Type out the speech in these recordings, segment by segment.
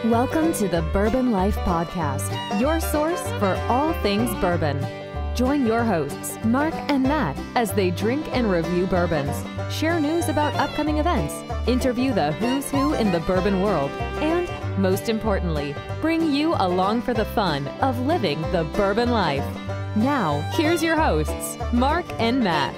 Welcome to the Bourbon Life Podcast, your source for all things bourbon. Join your hosts, Mark and Matt, as they drink and review bourbons, share news about upcoming events, interview the who's who in the bourbon world, and, most importantly, bring you along for the fun of living the bourbon life. Now, here's your hosts, Mark and Matt.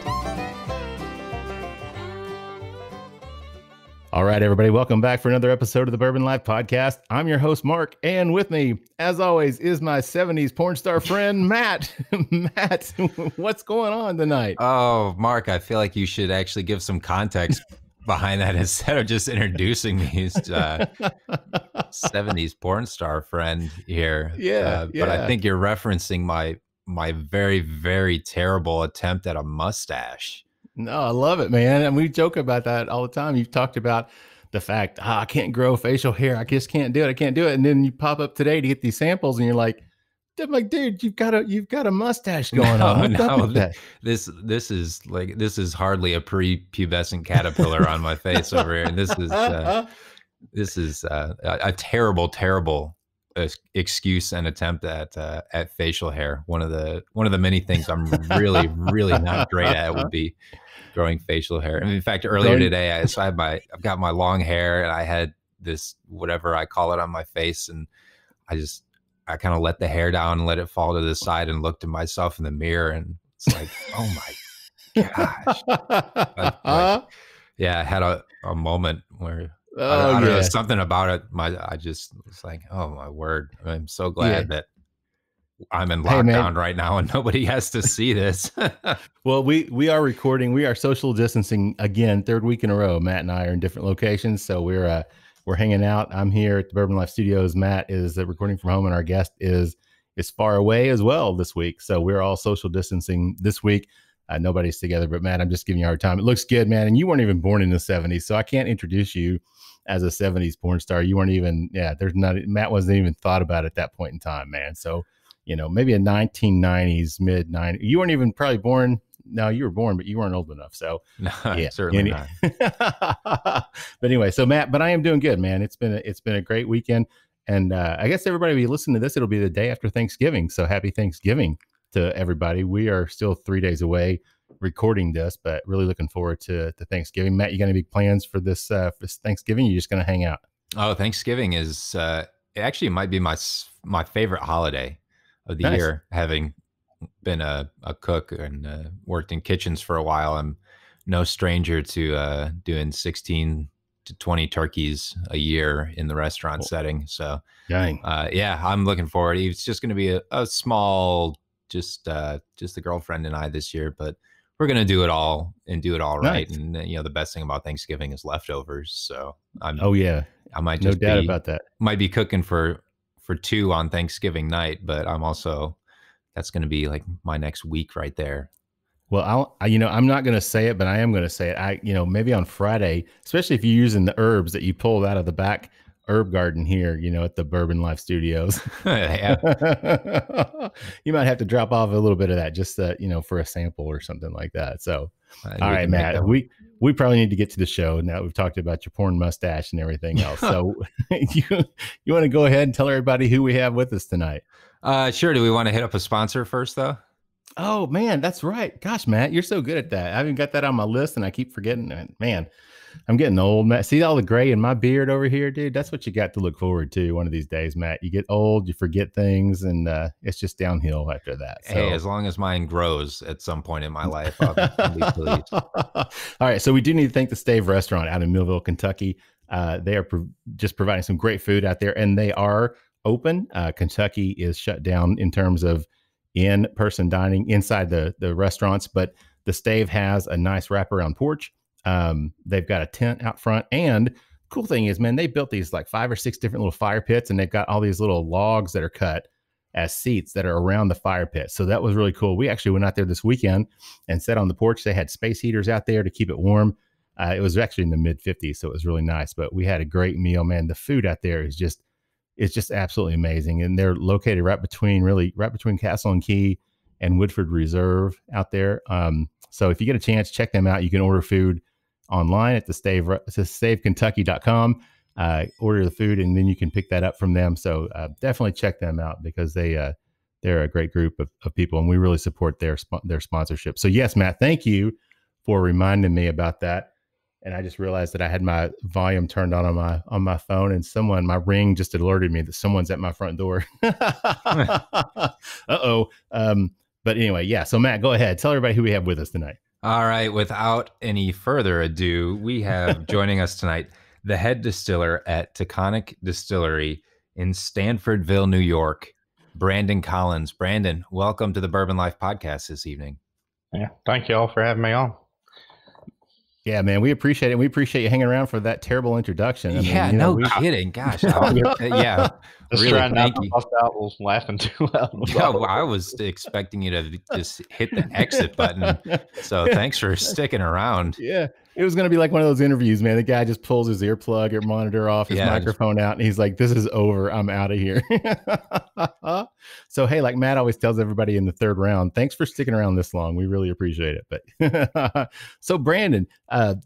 All right, everybody, welcome back for another episode of the Bourbon Life Podcast. I'm your host, Mark, and with me, as always, is my 70s porn star friend, Matt. Matt, what's going on tonight? Oh, Mark, I feel like you should actually give some context behind that instead of just introducing me as 70s porn star friend here. But I think you're referencing my very, very terrible attempt at a mustache. No, I love it, man. And we joke about that all the time. You've talked about the fact, I can't grow facial hair. I just can't do it. I can't do it. And then you pop up today to get these samples and you're like, dude, you've got a mustache going on. This is hardly a prepubescent caterpillar on my face over here. And this is a terrible excuse and attempt at facial hair. One of the many things I'm really not great at would be growing facial hair. And in fact, earlier today, I've got my long hair and I had this, whatever I call it, on my face. And I kind of let the hair down and let it fall to the side and looked at myself in the mirror. And it's like, oh my gosh. I had a moment where I don't know, something about it. I just was like, oh my word. I'm so glad that I'm in lockdown right now and nobody has to see this. Well, we are recording. We are social distancing again, third week in a row. Matt and I are in different locations. So we're hanging out. I'm here at the Bourbon Life Studios. Matt is recording from home and our guest is far away as well this week. So we're all social distancing this week. Nobody's together, but Matt, I'm just giving you a hard time. It looks good, man. And you weren't even born in the 70s. So I can't introduce you as a 70s porn star. You weren't even, Matt wasn't even thought about at that point in time, man. So, maybe a 1990s, mid 90s. You weren't even probably born. No, you were born, but you weren't old enough. So no, certainly not. But anyway, so Matt, but I am doing good, man. It's been a great weekend. And I guess everybody will be listening to this. It'll be the day after Thanksgiving. So happy Thanksgiving to everybody. We are still 3 days away recording this, but really looking forward to Thanksgiving. Matt, you got any big plans for this Thanksgiving? You're just going to hang out? Oh, Thanksgiving is actually might be my favorite holiday of the year. Having been a cook and worked in kitchens for a while, I'm no stranger to doing 16 to 20 turkeys a year in the restaurant setting. So, I'm looking forward. It's just going to be a small, just the girlfriend and I this year, but we're going to do it all right. And the best thing about Thanksgiving is leftovers. So I might just no doubt about that. Might be cooking for two on Thanksgiving night, but that's going to be like my next week right there. Well, I'm not going to say it, but I am going to say it. Maybe on Friday, especially if you're using the herbs that you pulled out of the back herb garden here, at the Bourbon Life Studios. You might have to drop off a little bit of that just, for a sample or something like that. So, all right, Matt, we probably need to get to the show now that we've talked about your porn mustache and everything else. So you want to go ahead and tell everybody who we have with us tonight? Sure. Do we want to hit up a sponsor first, though? Oh, man, that's right. Gosh, Matt, you're so good at that. I haven't got that on my list and I keep forgetting it. Man, I'm getting old, Matt. See all the gray in my beard over here, dude? That's what you got to look forward to one of these days, Matt. You get old, you forget things, and it's just downhill after that. So. Hey, as long as mine grows at some point in my life, I'll be pleased. All right, so we do need to thank the Stave Restaurant out in Millville, Kentucky. They are just providing some great food out there, and they are open. Kentucky is shut down in terms of in-person dining inside the restaurants, but the Stave has a nice wraparound porch. They've got a tent out front, and cool thing is, man, they built these like 5 or 6 different little fire pits, and they've got all these little logs that are cut as seats that are around the fire pit. So that was really cool. We actually went out there this weekend and sat on the porch. They had space heaters out there to keep it warm. It was actually in the mid 50s, so it was really nice, but we had a great meal, man. The food out there is just absolutely amazing. And they're located right between Castle and Key and Woodford Reserve out there. So if you get a chance, check them out. You can order food online at stavekentucky.com. order the food, and then you can pick that up from them. So definitely check them out because they're a great group of people, and we really support their sponsorship. So yes, Matt, thank you for reminding me about that. And I just realized that I had my volume turned on my phone, and my ring just alerted me that someone's at my front door. Uh-oh. But anyway, yeah. So Matt, go ahead. Tell everybody who we have with us tonight. All right. Without any further ado, we have joining us tonight the head distiller at Taconic Distillery in Stanfordville, New York, Brandon Collins. Brandon, welcome to the Bourbon Life Podcast this evening. Yeah, thank you all for having me on. Yeah, man, we appreciate it. We appreciate you hanging around for that terrible introduction. No kidding. Gosh. Yeah. Just really, trying not to bust out laughing too loud. Yeah, well, I was expecting you to just hit the exit button. So thanks for sticking around. Yeah. It was going to be like one of those interviews, man. The guy just pulls his earplug or monitor off, his microphone out, and he's like, this is over. I'm out of here. So, hey, like Matt always tells everybody in the third round, thanks for sticking around this long. We really appreciate it. But so, Brandon,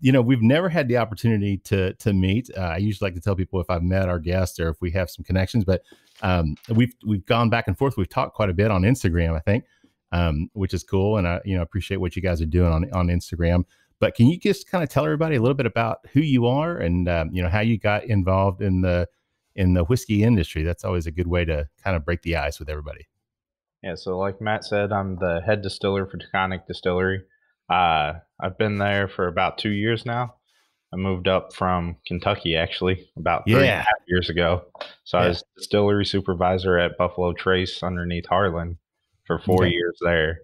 we've never had the opportunity to meet. I usually like to tell people if I've met our guests or if we have some connections, but we've gone back and forth. We've talked quite a bit on Instagram, I think, which is cool. And I appreciate what you guys are doing on Instagram. But can you just kind of tell everybody a little bit about who you are and how you got involved in the whiskey industry? That's always a good way to kind of break the ice with everybody. Yeah, so like Matt said, I'm the head distiller for Taconic Distillery. I've been there for about 2 years now. I moved up from Kentucky actually about 3.5 years ago. So I was distillery supervisor at Buffalo Trace underneath Harlan for 4 years there.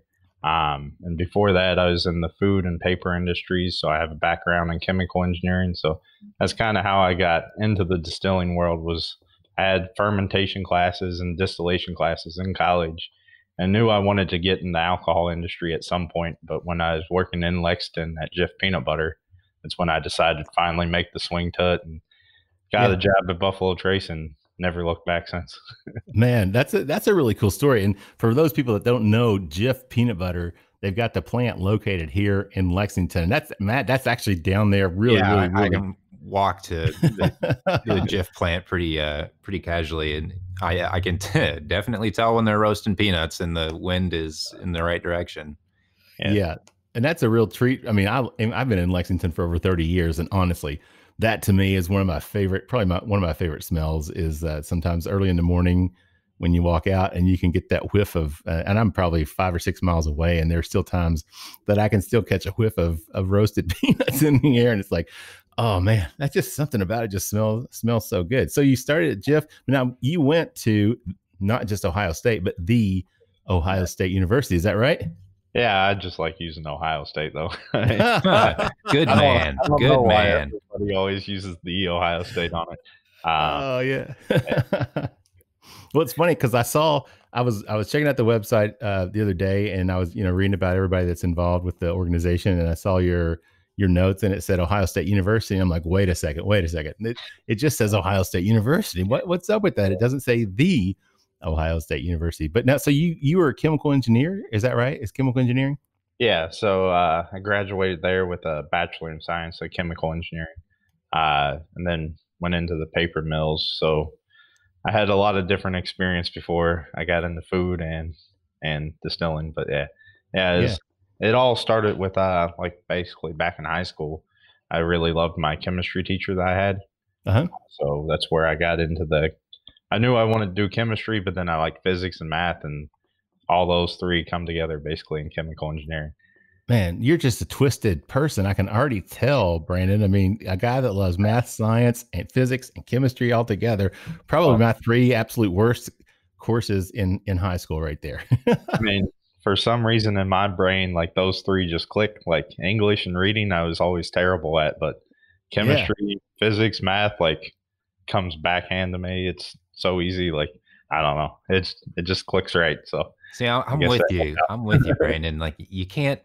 And before that, I was in the food and paper industries. So I have a background in chemical engineering. So that's kind of how I got into the distilling world. Was I had fermentation classes and distillation classes in college and knew I wanted to get in the alcohol industry at some point. But when I was working in Lexington at Jif Peanut Butter, that's when I decided to finally make the swing to it and got a job at Buffalo Trace and never looked back since. Man, that's a really cool story. And for those people that don't know, Jif Peanut Butter, they've got the plant located here in Lexington. That's actually down there. Really. I can walk to the Jif plant pretty casually, and I can definitely tell when they're roasting peanuts and the wind is in the right direction. Yeah. And that's a real treat. I mean, I've been in Lexington for over 30 years, and honestly, that to me is one of my favorite, one of my favorite smells is sometimes early in the morning when you walk out and you can get that whiff of, and I'm probably 5 or 6 miles away, and there's still times that I can still catch a whiff of roasted peanuts in the air. And it's like, oh man, that's just something about it. Just smells so good. So you started at Jif. Now you went to not just Ohio State, but the Ohio State University. Is that right? Yeah, I just like using Ohio State though. Good man. I don't know why everybody always uses the Ohio State on it. Oh yeah. Well, it's funny because I was checking out the website the other day, and I was reading about everybody that's involved with the organization, and I saw your notes, and it said Ohio State University. And I'm like, wait a second. It just says Ohio State University. What's up with that? It doesn't say the Ohio State University. But now, so you were a chemical engineer, is that right? Is chemical engineering? Yeah. So I graduated there with a Bachelor in Science, so chemical engineering, and then went into the paper mills. So I had a lot of different experience before I got into food and distilling. But it all started with like basically back in high school. I really loved my chemistry teacher that I had. So that's where I got into I knew I wanted to do chemistry, but then I liked physics and math, and all those three come together basically in chemical engineering. Man, you're just a twisted person. I can already tell, Brandon. I mean, a guy that loves math, science, and physics and chemistry all together. Probably my three absolute worst courses in high school right there. I mean, for some reason in my brain, like those three just click. Like English and reading, I was always terrible at, but chemistry, physics, math, like comes backhand to me. It's so easy. Like, I don't know. It just clicks right. So see, I'm with you. I'm with you, Brandon. Like you can't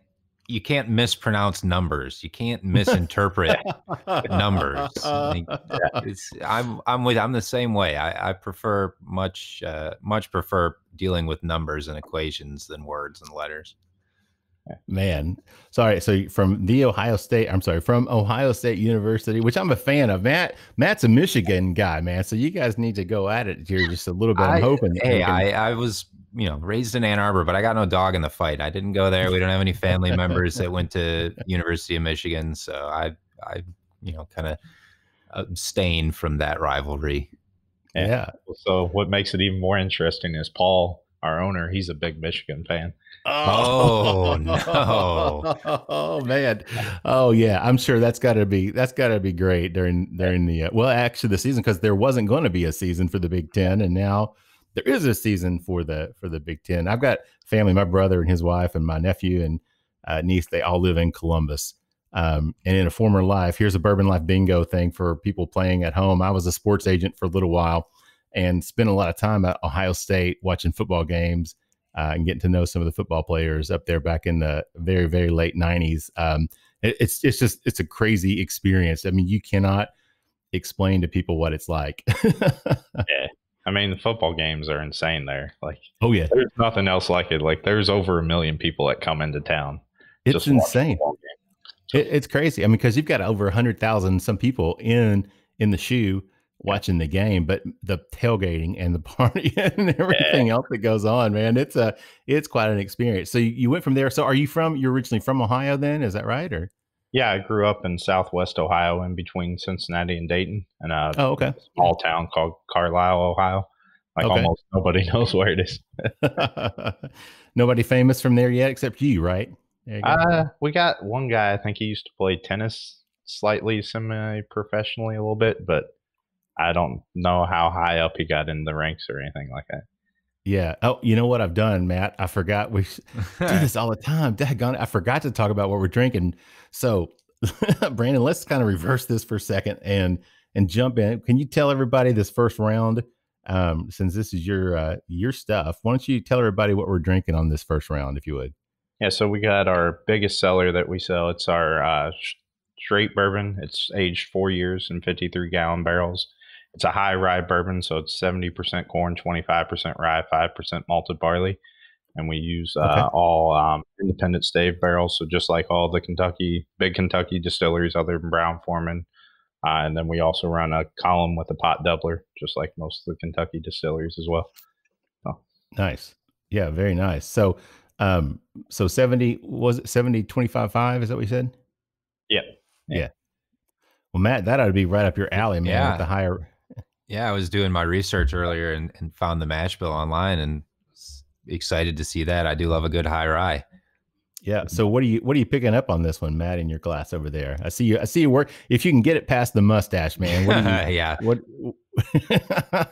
mispronounce numbers. You can't misinterpret numbers. I'm the same way. I prefer much prefer dealing with numbers and equations than words and letters. Man, sorry. So from from Ohio State University, which I'm a fan of. Matt's a Michigan guy, man. So you guys need to go at it here just a little bit. I'm hoping. I was, raised in Ann Arbor, but I got no dog in the fight. I didn't go there. We don't have any family members that went to University of Michigan. So I kind of abstain from that rivalry. Yeah. So what makes it even more interesting is Paul, our owner, he's a big Michigan fan. Oh no! Oh man! Oh yeah! I'm sure that's got to be great during the season, because there wasn't going to be a season for the Big Ten, and now there is a season for the Big Ten. I've got family, my brother and his wife, and my nephew and niece. They all live in Columbus. And in a former life, here's a Bourbon Life bingo thing for people playing at home. I was a sports agent for a little while and spent a lot of time at Ohio State watching football games. And getting to know some of the football players up there back in the very, very late 90s. It's a crazy experience. I mean, you cannot explain to people what it's like. Yeah. I mean, the football games are insane there. Like, oh yeah, there's nothing else like it. Like, there's over 1 million people that come into town. It's insane. It's crazy. I mean, because you've got over 100,000 some people in the shoe watching the game, but the tailgating and the party and everything else that goes on, man, it's quite an experience. So you went from there. So you're originally from Ohio then? Is that right? Or yeah, I grew up in Southwest Ohio, in between Cincinnati and Dayton, and a small town called Carlisle, Ohio. Almost nobody knows where it is. Nobody famous from there yet, except you, right? We got one guy. I think he used to play tennis slightly semi-professionally a little bit, but I don't know how high up he got in the ranks or anything like that. Yeah. Oh, you know what I've done, Matt? I forgot. We do this all the time. Daggone it. I forgot to talk about what we're drinking. So, Brandon, let's kind of reverse this for a second and jump in. Can you tell everybody this first round, since this is your stuff? Why don't you tell everybody what we're drinking on this first round, if you would? Yeah. So we got our biggest seller that we sell. It's our straight bourbon. It's aged 4 years in 53-gallon barrels. It's a high rye bourbon, so it's 70% corn, 25% rye, 5% malted barley. And we use all independent stave barrels, so just like all the big Kentucky distilleries other than Brown-Forman. And then we also run a column with a pot doubler, just like most of the Kentucky distilleries as well. So. Nice. Yeah, very nice. So 70, was it 70, 25.5? Is that what you said? Yeah. Well, Matt, that ought to be right up your alley, man. Yeah. With the higher. Yeah, I was doing my research earlier and found the mash bill online and excited to see that. I do love a good high rye. Yeah. So what are you picking up on this one, Matt, in your glass over there? I see you work. If you can get it past the mustache, man. Yeah.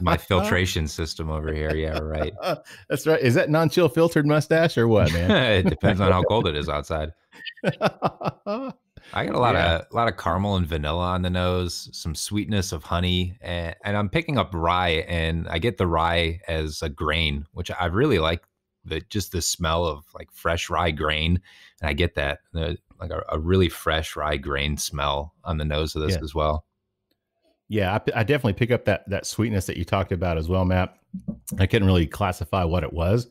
My filtration system over here. Yeah, right. That's right. Is that non-chill filtered mustache or what, man? It depends on how cold it is outside. I got a lot of caramel and vanilla on the nose, some sweetness of honey, and I'm picking up rye, and I get the rye as a grain, which I really like. Just the smell of like fresh rye grain, and I get that like a really fresh rye grain smell on the nose of this as well. Yeah, I definitely pick up that sweetness that you talked about as well, Matt. I couldn't really classify what it was.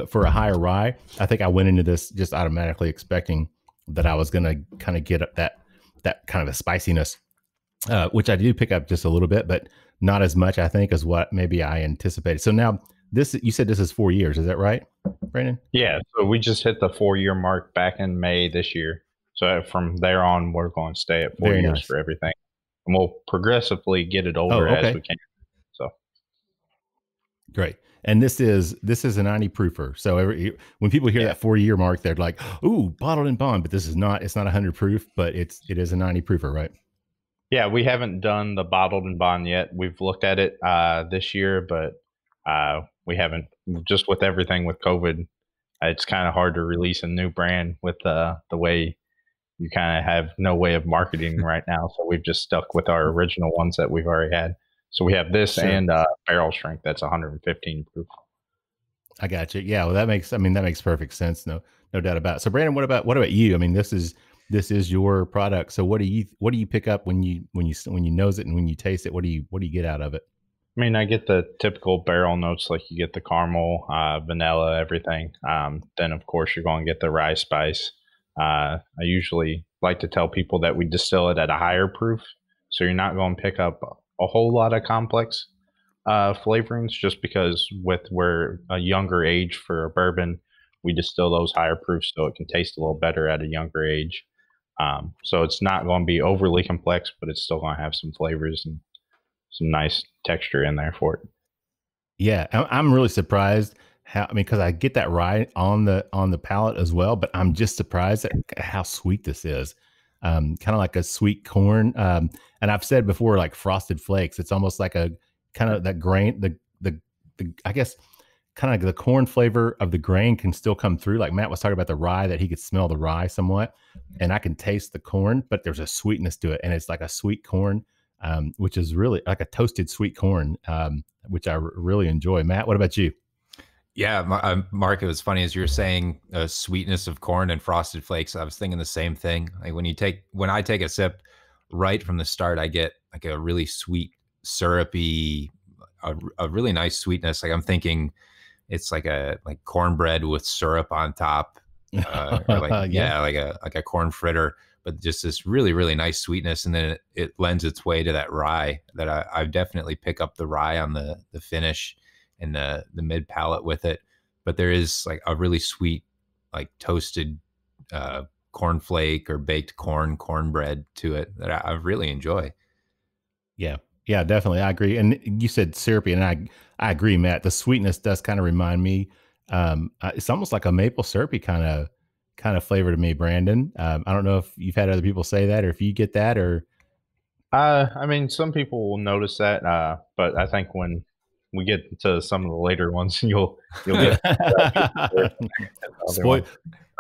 For a higher rye, I think I went into this just automatically expecting that I was going to kind of get up that kind of a spiciness, which I do pick up just a little bit, but not as much, I think, as what maybe I anticipated. So now you said this is 4 years. Is that right, Brandon? Yeah. So we just hit the 4-year mark back in May this year. So from there on, we're going to stay at 4 years for everything. And we'll progressively get it over as we can. So great. And this is a 90 proofer. So when people hear that 4-year mark, they're like, "Ooh, bottled and bond." But this is not. It's not 100 proof, but it is a 90 proofer, right? Yeah, we haven't done the bottled and bond yet. We've looked at it this year, but we haven't. Just with everything with COVID, it's kind of hard to release a new brand with the way you kind of have no way of marketing right now. So we've just stuck with our original ones that we've already had. So we have this and barrel strength that's 115 proof. I got you. Yeah, well, that makes perfect sense. No doubt about it. So Brandon, what about you? I mean, this is your product. So what do you pick up when you nose it and when you taste it? What do you get out of it? I mean, I get the typical barrel notes, like you get the caramel, vanilla, everything. Then, of course, you're going to get the rye spice. I usually like to tell people that we distill it at a higher proof, so you're not going to pick up a whole lot of complex flavorings, just because we're a younger age for a bourbon, we distill those higher proofs so it can taste a little better at a younger age. So it's not going to be overly complex, but it's still going to have some flavors and some nice texture in there for it. Yeah, I'm really surprised how, I mean, because I get that rye on the palate as well, but I'm just surprised at how sweet this is. Kind of like a sweet corn. And I've said before, like Frosted Flakes, it's almost like a kind of that grain, the I guess kind of the corn flavor of the grain can still come through. Like Matt was talking about the rye, that he could smell the rye somewhat, and I can taste the corn, but there's a sweetness to it, and it's like a sweet corn. Which is really like a toasted sweet corn, which I really enjoy. Matt, what about you? Yeah, Mark, it was funny as you were saying sweetness of corn and Frosted Flakes. I was thinking the same thing. Like when I take a sip, right from the start, I get like a really sweet, syrupy, a really nice sweetness. Like I'm thinking it's like cornbread with syrup on top, or like yeah, like a corn fritter. But just this really, really nice sweetness. And then it lends its way to that rye that I definitely pick up the rye on the finish and the mid palate with it. But there is like a really sweet, like toasted cornflake or baked cornbread to it that I really enjoy. Yeah. Yeah, definitely. I agree. And you said syrupy, and I agree, Matt. The sweetness does kind of remind me, it's almost like a maple syrupy kind of flavor to me, Brandon. I don't know if you've had other people say that, or if you get that, or. I mean, some people will notice that, but I think when we get to some of the later ones, you'll get.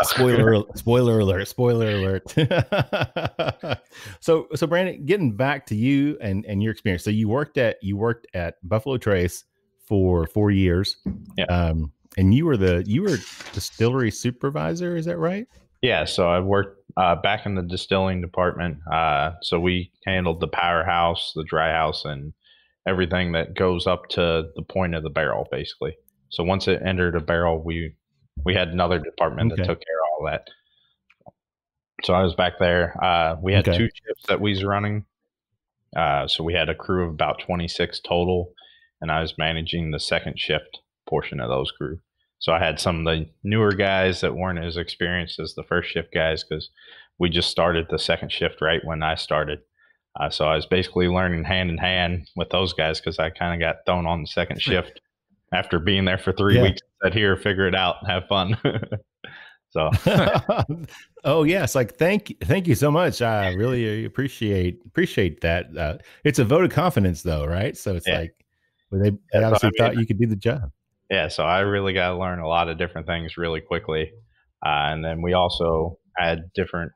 Spoiler alert! So Brandon, getting back to you and your experience. So you worked at Buffalo Trace for 4 years. Yeah. And you were distillery supervisor, is that right? Yeah, so I worked back in the distilling department. So we handled the powerhouse, the dry house, and everything that goes up to the point of the barrel, basically. So once it entered a barrel, we had another department that took care of all that. So I was back there. We had 2 shifts that we was running. So we had a crew of about 26 total, and I was managing the second shift portion of those crew. So I had some of the newer guys that weren't as experienced as the first shift guys, because we just started the second shift right when I started. So I was basically learning hand in hand with those guys, because I kind of got thrown on the second shift after being there for 3 weeks. I said, here, figure it out, have fun. So, oh yes, like thank you so much. I really appreciate that. It's a vote of confidence, though, right? So it's like, well, they obviously thought you could do the job. Yeah, so I really got to learn a lot of different things really quickly. And then we also had different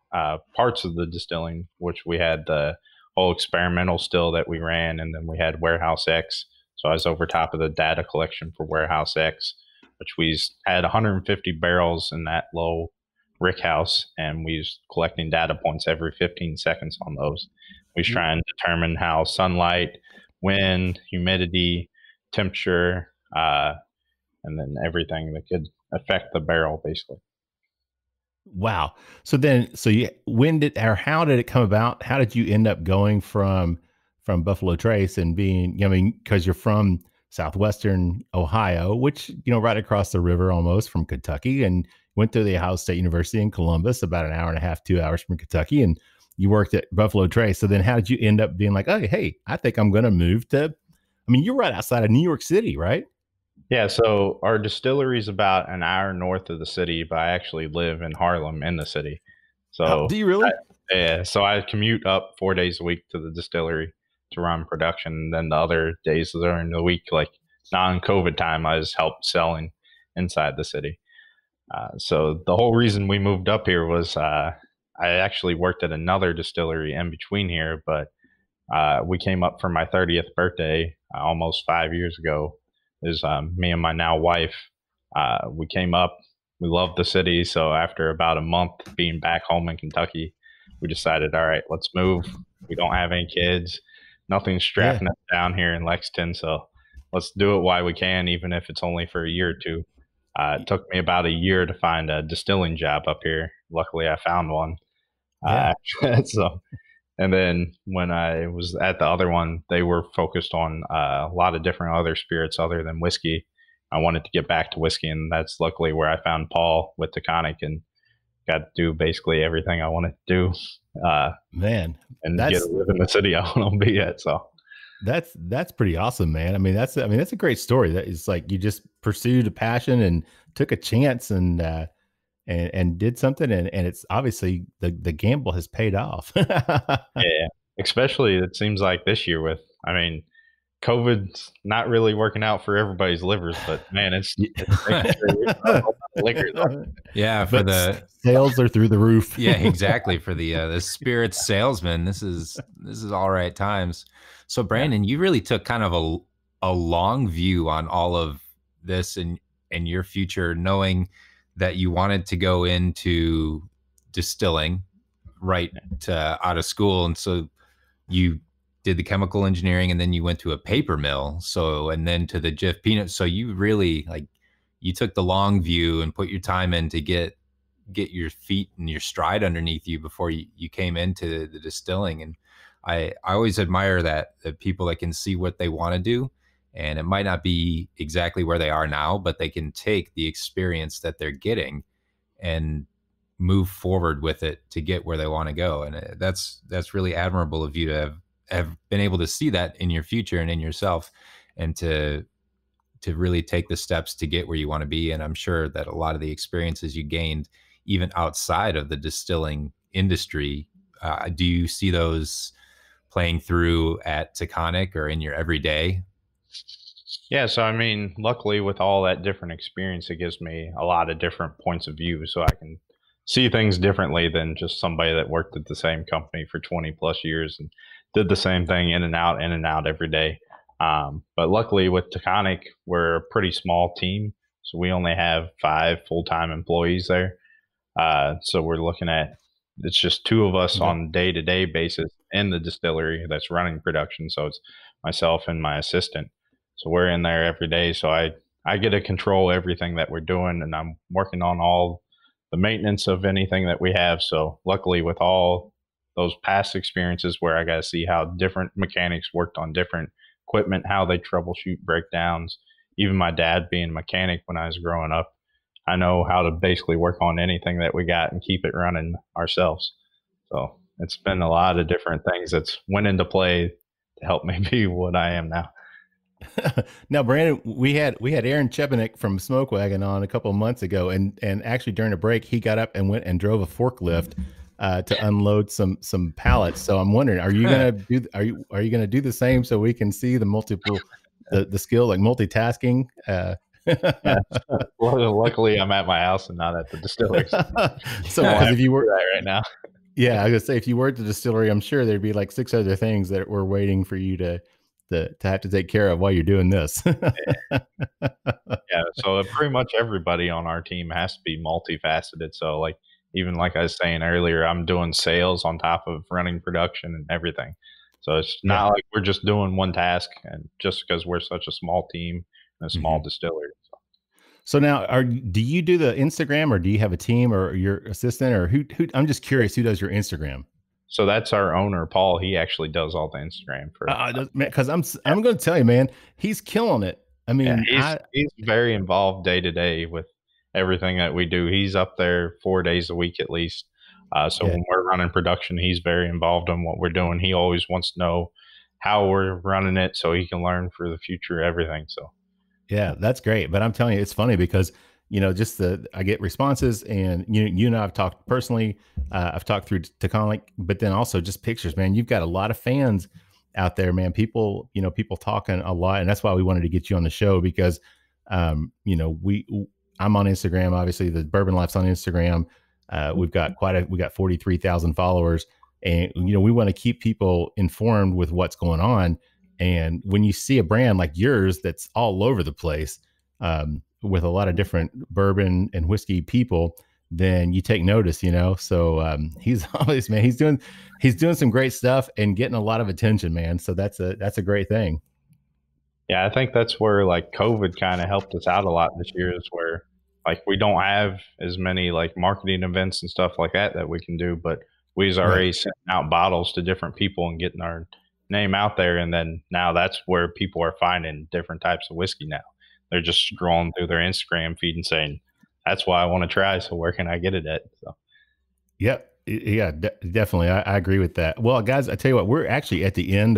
parts of the distilling, which we had the whole experimental still that we ran, and then we had Warehouse X. So I was over top of the data collection for Warehouse X, which we had 150 barrels in that low rick house, and we was collecting data points every 15 seconds on those. We was trying to determine how sunlight, wind, humidity, temperature, and then everything that could affect the barrel, basically. Wow. So how did it come about? How did you end up going from Buffalo Trace and being, I mean, because you're from southwestern Ohio, which, right across the river almost from Kentucky, and went to the Ohio State University in Columbus, about an hour and a half, 2 hours from Kentucky, and you worked at Buffalo Trace. So then how did you end up being like, oh, hey, I think I'm going to move to, I mean, you're right outside of New York City, right? Yeah, so our distillery is about an hour north of the city, but I actually live in Harlem in the city. So do you really? So I commute up 4 days a week to the distillery to run production. And then the other days during the week, like non-COVID time, I was helped selling inside the city. So the whole reason we moved up here was I actually worked at another distillery in between here, but we came up for my 30th birthday almost 5 years ago. Is me and my now wife. We came up. We loved the city. So after about a month being back home in Kentucky, we decided, all right, let's move. We don't have any kids. nothing's strapping us down here in Lexington. So let's do it while we can, even if it's only for a year or two. It took me about a year to find a distilling job up here. Luckily, I found one. So, and then when I was at the other one, they were focused on a lot of different other spirits other than whiskey. I wanted to get back to whiskey, and that's luckily where I found Paul with Taconic and got to do basically everything I wanted to do. And get to live in the city I want to be at. So that's pretty awesome, man. I mean, that's a great story. That is like you just pursued a passion and took a chance and did something, and it's obviously the gamble has paid off. Yeah, especially it seems like this year with, I mean, COVID's not really working out for everybody's livers, but man, it's liquor. Yeah, for the sales are through the roof. Yeah, exactly. For the spirits salesman, this is all right times. So Brandon, you really took kind of a long view on all of this and your future, knowing that you wanted to go into distilling right out of school, and so you did the chemical engineering, and then you went to a paper mill. So, and then to the Jif peanut. So you really you took the long view and put your time in to get your feet and your stride underneath you before you came into the distilling. And I always admire that people that can see what they want to do, and it might not be exactly where they are now, but they can take the experience that they're getting and move forward with it to get where they want to go. And that's really admirable of you to have been able to see that in your future and in yourself, and to really take the steps to get where you want to be. And I'm sure that a lot of the experiences you gained, even outside of the distilling industry, do you see those playing through at Taconic or in your everyday? Yeah, so I mean, luckily with all that different experience, it gives me a lot of different points of view, so I can see things differently than just somebody that worked at the same company for 20 plus years and did the same thing in and out every day. But luckily with Taconic, we're a pretty small team, so we only have 5 full-time employees there. So we're looking at, it's just 2 of us on a day-to-day basis in the distillery that's running production. So it's myself and my assistant. So we're in there every day. So I get to control everything that we're doing, and I'm working on all the maintenance of anything that we have. So luckily with all those past experiences where I got to see how different mechanics worked on different equipment, how they troubleshoot breakdowns, even my dad being a mechanic when I was growing up, I know how to basically work on anything that we got and keep it running ourselves. So it's been a lot of different things that's went into play to help me be what I am now. Now, Brandon, we had Aaron Chepanik from Smoke Wagon on a couple of months ago, and actually during a break, he got up and went and drove a forklift to unload some pallets. So I'm wondering, are you gonna do the same so we can see the multiple the skill, like multitasking? Yeah. Well, luckily I'm at my house and not at the distillery. So if you were right now, yeah, I was gonna say, if you were at the distillery, I'm sure there'd be like 6 other things that were waiting for you to have to take care of while you're doing this. Yeah. So pretty much everybody on our team has to be multifaceted. So like, even like I was saying earlier, I'm doing sales on top of running production and everything. So it's not like we're just doing one task, and just because we're such a small team and a small distillery. So now, do you do the Instagram, or do you have a team, or your assistant, or who? I'm just curious, who does your Instagram? So that's our owner, Paul. He actually does all the Instagram for because I'm going to tell you, man, he's killing it. I mean, he's very involved day to day with everything that we do. He's up there 4 days a week at least. So when we're running production, he's very involved in what we're doing. He always wants to know how we're running it so he can learn for the future, everything. So yeah, that's great. But I'm telling you, it's funny because, you know, I get responses, and you and I've talked personally. I've talked through Taconic, but then also just pictures, man. You've got a lot of fans out there, man. People talking a lot, and that's why we wanted to get you on the show, because, I'm on Instagram. Obviously, the Bourbon Life's on Instagram. We got 43,000 followers, and we want to keep people informed with what's going on. And when you see a brand like yours that's all over the place, with a lot of different bourbon and whiskey people, then you take notice, you know? So, he's always, man, he's doing some great stuff and getting a lot of attention, man. So that's a great thing. Yeah, I think that's where like COVID kind of helped us out a lot this year, is where like we don't have as many like marketing events and stuff like that we can do, but we was already sending out bottles to different people and getting our name out there. And then now that's where people are finding different types of whiskey now. They're just scrolling through their Instagram feed and saying, that's why I want to try. So where can I get it at? So, yep. Yeah, definitely. I agree with that. Well, guys, I tell you what, we're actually at the end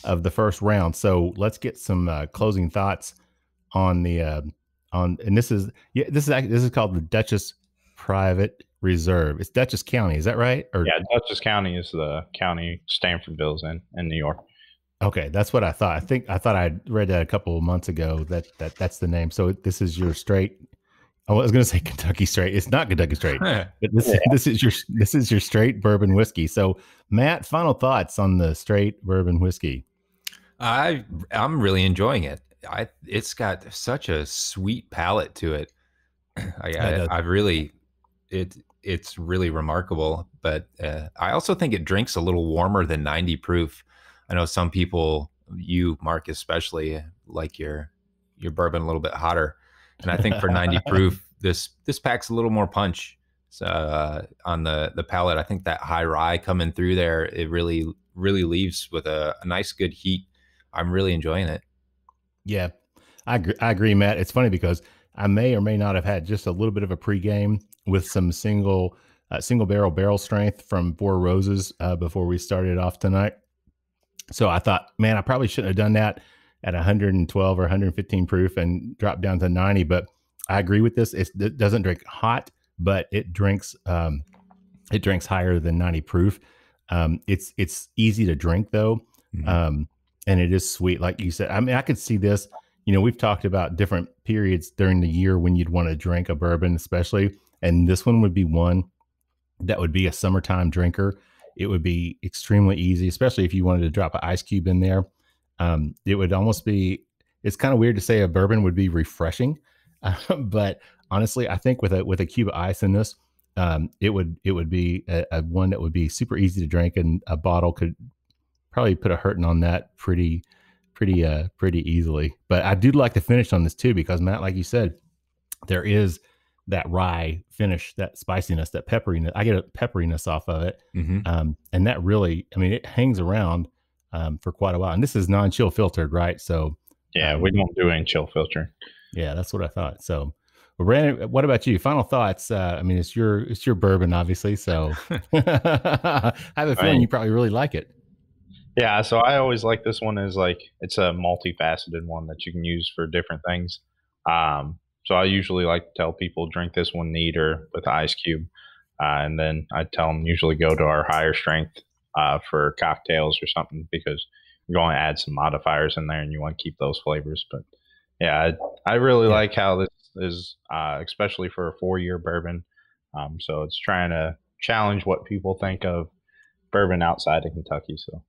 of the first round. So let's get some closing thoughts on the and this is called the Dutchess Private Reserve. It's Dutchess County, is that right? Or yeah, Dutchess County is the county Stanfordville's in New York. Okay, that's what I thought. I thought I read that a couple of months ago. That's the name. So this is your straight. I was going to say Kentucky straight. It's not Kentucky straight, but this is your straight bourbon whiskey. So, Matt, final thoughts on the straight bourbon whiskey? I'm really enjoying it. It's got such a sweet palate to it. It's really remarkable. But I also think it drinks a little warmer than 90 proof. I know some people, you, Mark, especially, like your bourbon a little bit hotter. And I think for 90 proof, this packs a little more punch. So on the palate, I think that high rye coming through there, it really leaves with a nice good heat. I'm really enjoying it. Yeah, I agree, Matt. It's funny because I may or may not have had just a little bit of a pregame with some single barrel strength from Four Roses before we started off tonight. So I thought, man, I probably shouldn't have done that at 112 or 115 proof and drop down to 90. But I agree with this. It doesn't drink hot, but it drinks higher than 90 proof. It's easy to drink though. Mm-hmm. And it is sweet. Like you said, I mean, I could see this, you know, we've talked about different periods during the year when you'd want to drink a bourbon, especially, and this one would be one that would be a summertime drinker. It would be extremely easy, especially if you wanted to drop an ice cube in there. It would almost be, it's kind of weird to say a bourbon would be refreshing, but honestly, I think with a cube of ice in this, it would be a one that would be super easy to drink, and a bottle could probably put a hurting on that pretty easily. But I do like the finish on this too, because Matt, like you said, there is that rye finish, that spiciness, that pepperiness. I get a pepperiness off of it. Mm-hmm. And that really, I mean, it hangs around for quite a while. And this is non-chill filtered, right? So yeah, we don't do any chill filtering. Yeah, that's what I thought. So, well, Brandon, what about you? Final thoughts? I mean, it's your bourbon, obviously. So I have a feeling you probably really like it. Yeah, so I always like this one. Is like, it's a multifaceted one that you can use for different things. So I usually like to tell people drink this one neat or with ice cube. And then I tell them usually go to our higher strength for cocktails or something, because you're going to add some modifiers in there and you want to keep those flavors. But yeah, I really like how this is, especially for a 4-year bourbon. So it's trying to challenge what people think of bourbon outside of Kentucky. So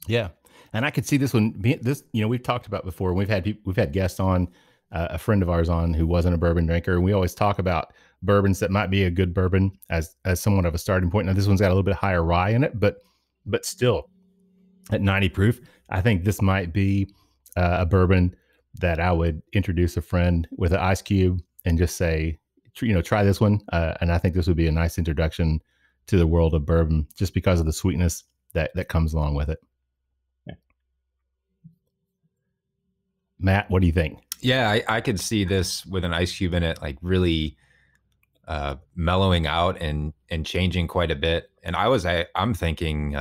yeah, and I could see this one. This, you know, we've talked about before. We've had guests on. A friend of ours on who wasn't a bourbon drinker, and we always talk about bourbons that might be a good bourbon as somewhat of a starting point. Now this one's got a little bit higher rye in it, but still at 90 proof, I think this might be a bourbon that I would introduce a friend with an ice cube and just say, you know, try this one. And I think this would be a nice introduction to the world of bourbon, just because of the sweetness that comes along with it. Yeah. Matt, what do you think? Yeah, I could see this with an ice cube in it, like really mellowing out and changing quite a bit. And I'm thinking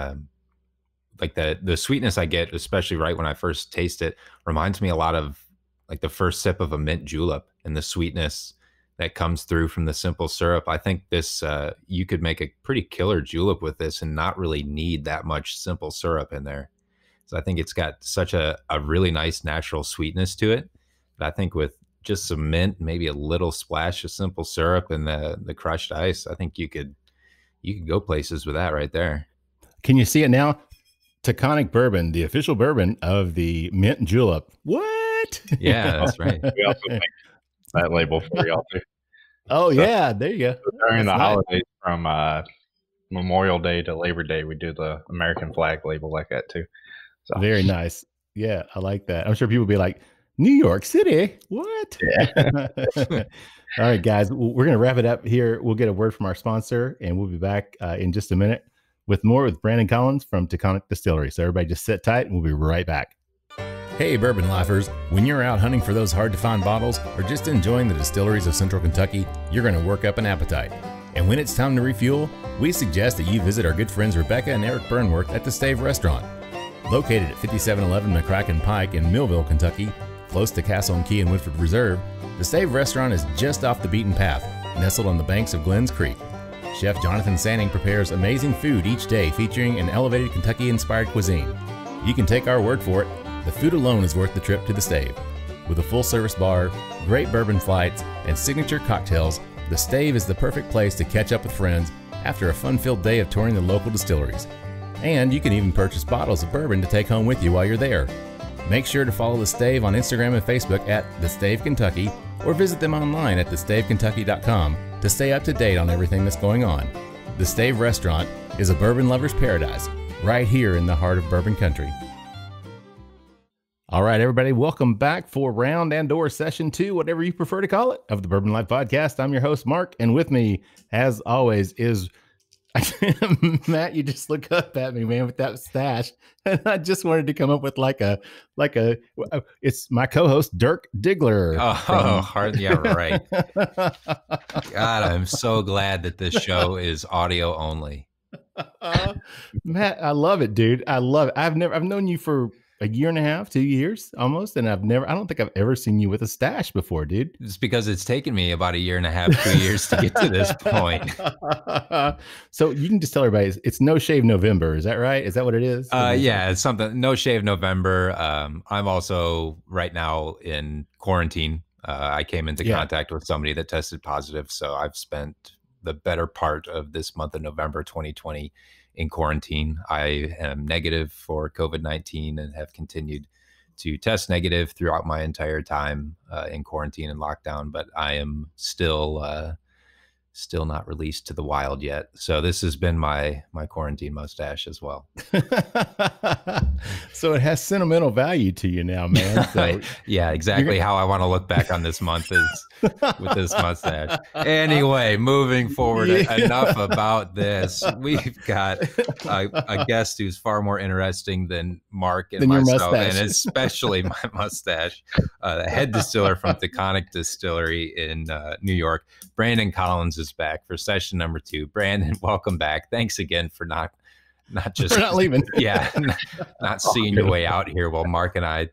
like the sweetness I get, especially right when I first taste it, reminds me a lot of like the first sip of a mint julep, and the sweetness that comes through from the simple syrup. I think this you could make a pretty killer julep with this and not really need that much simple syrup in there. So I think it's got such a really nice natural sweetness to it. But I think with just some mint, maybe a little splash of simple syrup and the crushed ice, I think you could go places with that right there. Can you see it now? Taconic Bourbon, the official bourbon of the mint julep. What? Yeah, that's right. We also make that label for y'all too. Oh, so, yeah. There you go. During the holidays from Memorial Day to Labor Day, we do the American flag label like that too. So. Very nice. Yeah, I like that. I'm sure people will be like, New York City? What? Yeah. All right, guys, we're going to wrap it up here. We'll get a word from our sponsor, and we'll be back in just a minute with more with Brandon Collins from Taconic Distillery. So everybody just sit tight, and we'll be right back. Hey, Bourbon Lifers. When you're out hunting for those hard-to-find bottles or just enjoying the distilleries of Central Kentucky, you're going to work up an appetite. And when it's time to refuel, we suggest that you visit our good friends Rebecca and Eric Burnworth at the Stave Restaurant. Located at 5711 McCracken Pike in Millville, Kentucky, close to Castle and Key and Woodford Reserve, the Stave Restaurant is just off the beaten path, nestled on the banks of Glens Creek. Chef Jonathan Sanning prepares amazing food each day featuring an elevated Kentucky-inspired cuisine. You can take our word for it, the food alone is worth the trip to the Stave. With a full-service bar, great bourbon flights, and signature cocktails, the Stave is the perfect place to catch up with friends after a fun-filled day of touring the local distilleries. And you can even purchase bottles of bourbon to take home with you while you're there. Make sure to follow the Stave on Instagram and Facebook at The Stave Kentucky, or visit them online at thestavekentucky.com to stay up to date on everything that's going on. The Stave Restaurant is a bourbon lover's paradise, right here in the heart of bourbon country. All right, everybody, welcome back for round and or session 2, whatever you prefer to call it, of the Bourbon Life Podcast. I'm your host, Mark, and with me, as always, is Matt. You just look up at me, man, with that stash, and I just wanted to come up with it's my co-host Dirk Diggler. Hard, yeah, right. God, I'm so glad that this show is audio only. Matt, I love it, dude. I love it. I've known you for a year and a half, 2 years almost. And I don't think I've ever seen you with a stash before, dude. It's because it's taken me about a year and a half, 2 years to get to this point. So you can just tell everybody it's No Shave November. Is that right? Is that what it is? Yeah, it's something. No Shave November. I'm also right now in quarantine. I came into contact with somebody that tested positive. So I've spent the better part of this month of November 2020 in quarantine. I am negative for COVID-19 and have continued to test negative throughout my entire time in quarantine and lockdown, but I am still not released to the wild yet. So this has been my quarantine mustache as well. So it has sentimental value to you now, man. So yeah, exactly how I want to look back on this month is with this mustache. Anyway, moving forward, enough about this. We've got a guest who's far more interesting than Mark and myself, and especially my mustache. The head distiller from Taconic Distillery in New York, Brandon Collins, is back for session number 2. Brandon, welcome back. Thanks again for not leaving. Yeah, not seeing your way out here while Mark and I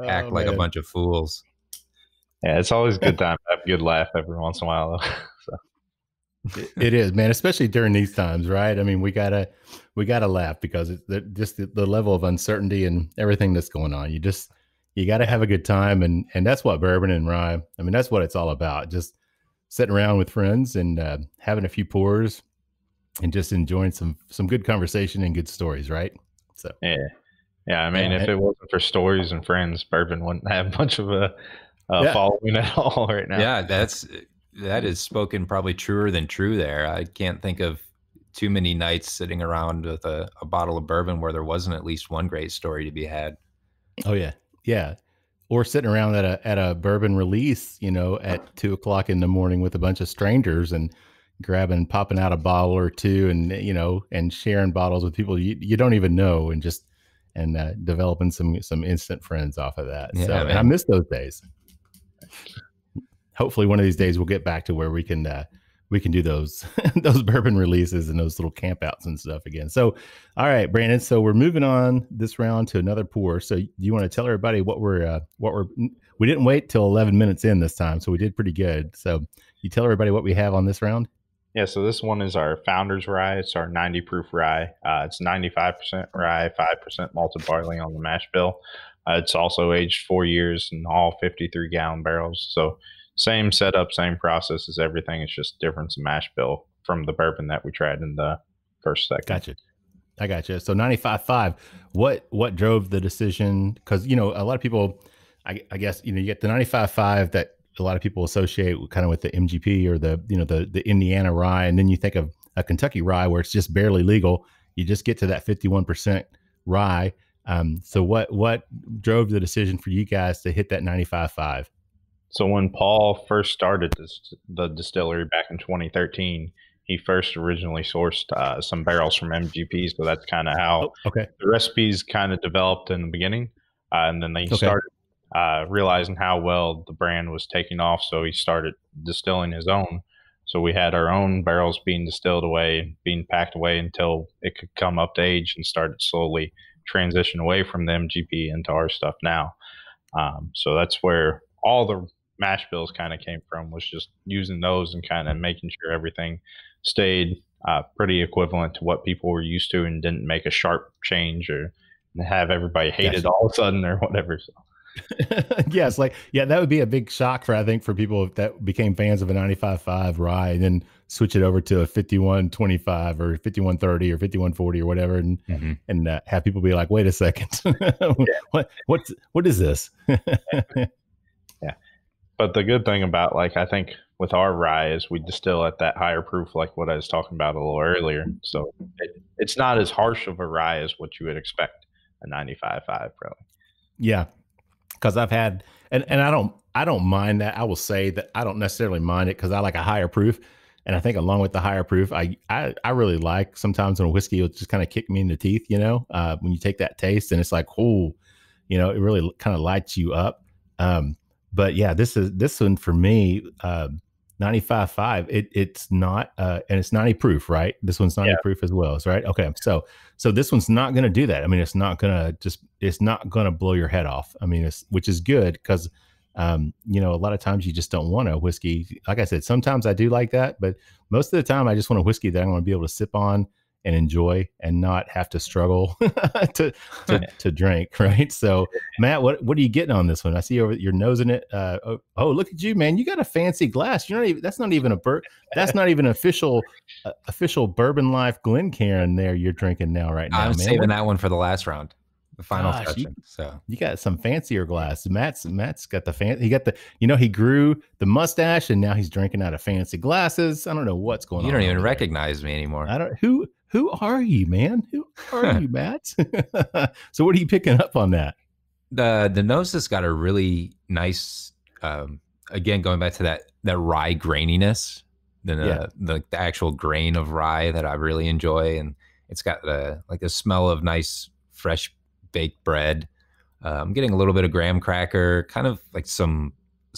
act like a bunch of fools. Yeah, it's always a good time to have a good laugh every once in a while, though. So. It is, man, especially during these times, right? I mean, we gotta laugh because it's the level of uncertainty and everything that's going on. You got to have a good time, and that's what bourbon and rye. I mean, that's what it's all about. Just sitting around with friends and having a few pours and just enjoying some good conversation and good stories, right? So yeah. I mean, if it wasn't for stories and friends, bourbon wouldn't have much of a following at all right now. Yeah, that is spoken probably truer than true there. I can't think of too many nights sitting around with a bottle of bourbon where there wasn't at least one great story to be had. Oh yeah. Yeah. Or sitting around at a bourbon release, at 2:00 in the morning with a bunch of strangers and popping out a bottle or two and sharing bottles with people you don't even know and developing some instant friends off of that. Yeah, so and I miss those days. Hopefully one of these days we'll get back to where we can do those those bourbon releases and those little campouts and stuff again. So, all right, Brandon. So we're moving on this round to another pour. So you want to tell everybody what we didn't wait till 11 minutes in this time, so we did pretty good. So you tell everybody what we have on this round. Yeah. So this one is our Founder's Rye. It's our 90 proof rye. It's 95% rye, 5% malted barley on the mash bill. It's also aged 4 years in all 53 gallon barrels. So same setup, same process as everything. It's just difference in mash bill from the bourbon that we tried in the first second. Gotcha. I gotcha. So 95.5. What drove the decision? Because a lot of people, I guess you get the 95.5 that a lot of people associate kind of with the MGP or the, you know, the Indiana rye. And then you think of a Kentucky rye where it's just barely legal. You just get to that 51% rye. So what drove the decision for you guys to hit that 95.5? So when Paul first started the distillery back in 2013, he first originally sourced some barrels from MGP. So that's kind of how the recipes kind of developed in the beginning. And then they started realizing how well the brand was taking off. So he started distilling his own. So we had our own barrels being distilled away, being packed away until it could come up to age, and started slowly transition away from the MGP into our stuff now. So that's where all the mash bills kind of came from, was just using those and kind of making sure everything stayed pretty equivalent to what people were used to, and didn't make a sharp change or have everybody hate it all of a sudden or whatever. So. Yeah, it's like, yeah, that would be a big shock for, I think, for people that became fans of a 95.5 rye and then switch it over to a 51.25 or 51.30 or 51.40 or whatever, and have people be like, wait a second, what is this? Yeah. But the good thing about, like, I think with our rye is we distill at that higher proof, like what I was talking about a little earlier. So it's not as harsh of a rye as what you would expect a 95.5 probably. Yeah. Because I've had, and I don't mind that. I will say that I don't necessarily mind it because I like a higher proof. And I think along with the higher proof, I really like sometimes when a whiskey will just kind of kick me in the teeth, you know, when you take that taste and it's like, oh, you know, it really kind of lights you up. But yeah, this one for me, 95.5, it's not, and it's 90 proof, right? This one's 90 proof as well. Is right. Okay. So this one's not going to do that. I mean, it's not going to blow your head off. I mean, which is good because, you know, a lot of times you just don't want a whiskey. Like I said, sometimes I do like that, but most of the time I just want a whiskey that I'm going to be able to sip on and enjoy and not have to struggle to drink. Right. So Matt, what are you getting on this one? I see you're nosing it. Oh, look at you, man. You got a fancy glass. That's not even official Bourbon Life Glencairn there you're drinking now right now. I'm saving that one for the last round, the final section. So you got some fancier glass. Matt's got he grew the mustache and now he's drinking out of fancy glasses. I don't know what's going on. You don't even recognize me anymore. Who are you, man? Who are you, Matt? So what are you picking up on that? The nose has got a really nice, again, going back to that rye graininess, the actual grain of rye that I really enjoy. And it's got like a smell of nice, fresh baked bread. I'm getting a little bit of graham cracker, kind of like some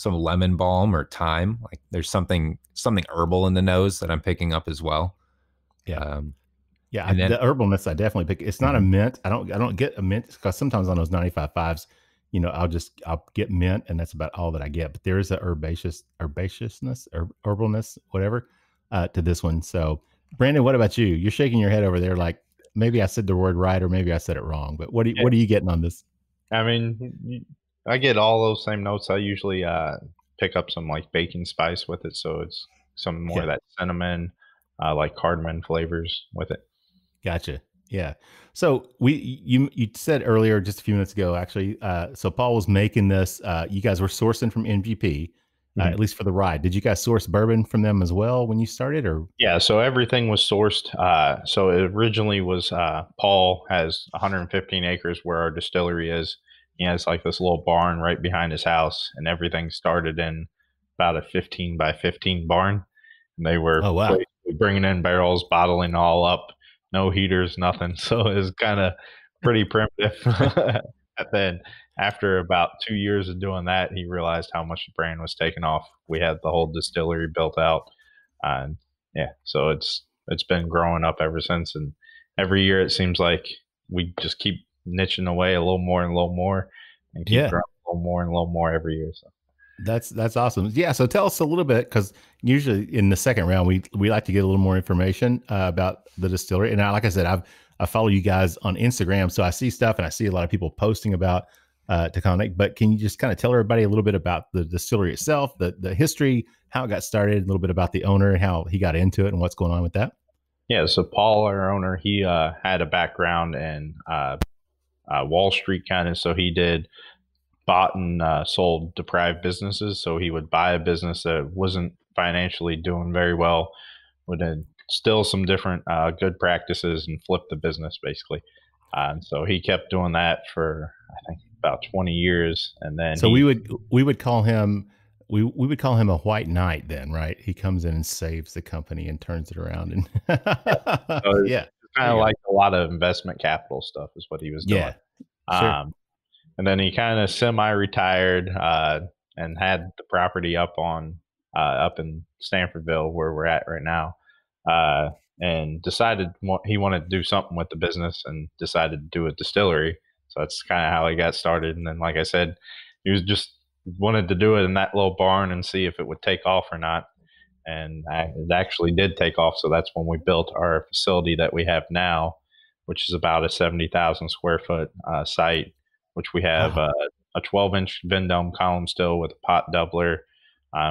lemon balm or thyme. Like there's something herbal in the nose that I'm picking up as well. Yeah. The herbalness I definitely pick. It's not a mint. I don't get a mint because sometimes on those 95.5s, you know, I'll get mint and that's about all that I get. But there is a herbaceousness or herbalness, whatever, to this one. So Brandon, what about you? You're shaking your head over there like maybe I said the word right or maybe I said it wrong. But what are you getting on this? I mean, I get all those same notes. I usually pick up some like baking spice with it, so it's some more of that cinnamon, like cardamom flavors with it. Gotcha. Yeah. So you said earlier, just a few minutes ago, actually. So Paul was making this. You guys were sourcing from MGP, at least for the rye. Did you guys source bourbon from them as well when you started, or? Yeah. So everything was sourced. So it originally was Paul has 115 acres where our distillery is. He has like this little barn right behind his house, and everything started in about a 15 by 15 barn. And they were bringing in barrels, bottling all up. No heaters, nothing. So it was kind of pretty primitive. And then after about 2 years of doing that, he realized how much the brand was taking off. We had the whole distillery built out. And so it's been growing up ever since. And every year it seems like we just keep niching away a little more and a little more and keep growing a little more and a little more every year. So. That's awesome. Yeah. So tell us a little bit, because usually in the second round, we like to get a little more information about the distillery. And like I said, I follow you guys on Instagram, so I see stuff and I see a lot of people posting about Taconic. But can you just kind of tell everybody a little bit about the distillery itself, the history, how it got started, a little bit about the owner and how he got into it and what's going on with that? Yeah. So Paul, our owner, he had a background in Wall Street kind of. So he did bought and sold deprived businesses. So he would buy a business that wasn't financially doing very well, would instill some different good practices and flip the business basically. And so he kept doing that for, I think, about 20 years. And then so we would call him, we would call him a white knight then, right? He comes in and saves the company and turns it around. And so yeah, kind of like a lot of investment capital stuff is what he was doing. yeah, sure. And then he kind of semi-retired and had the property up in Stanfordville where we're at right now, and decided he wanted to do something with the business and decided to do a distillery. So that's kind of how he got started. And then, like I said, he was just wanted to do it in that little barn and see if it would take off or not. And it actually did take off. So that's when we built our facility that we have now, which is about a 70,000 square foot site, which we have a 12-inch Vendome column still with a pot doubler.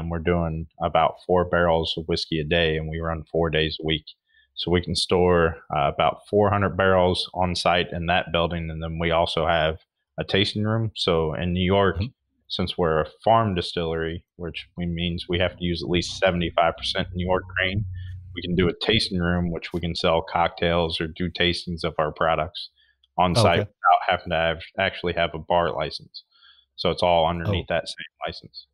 We're doing about 4 barrels of whiskey a day, and we run 4 days a week. So we can store about 400 barrels on site in that building. And then we also have a tasting room. So in New York, since we're a farm distillery, which means we have to use at least 75% New York grain, we can do a tasting room, which we can sell cocktails or do tastings of our products on site without having to actually have a bar license. So it's all underneath that same license.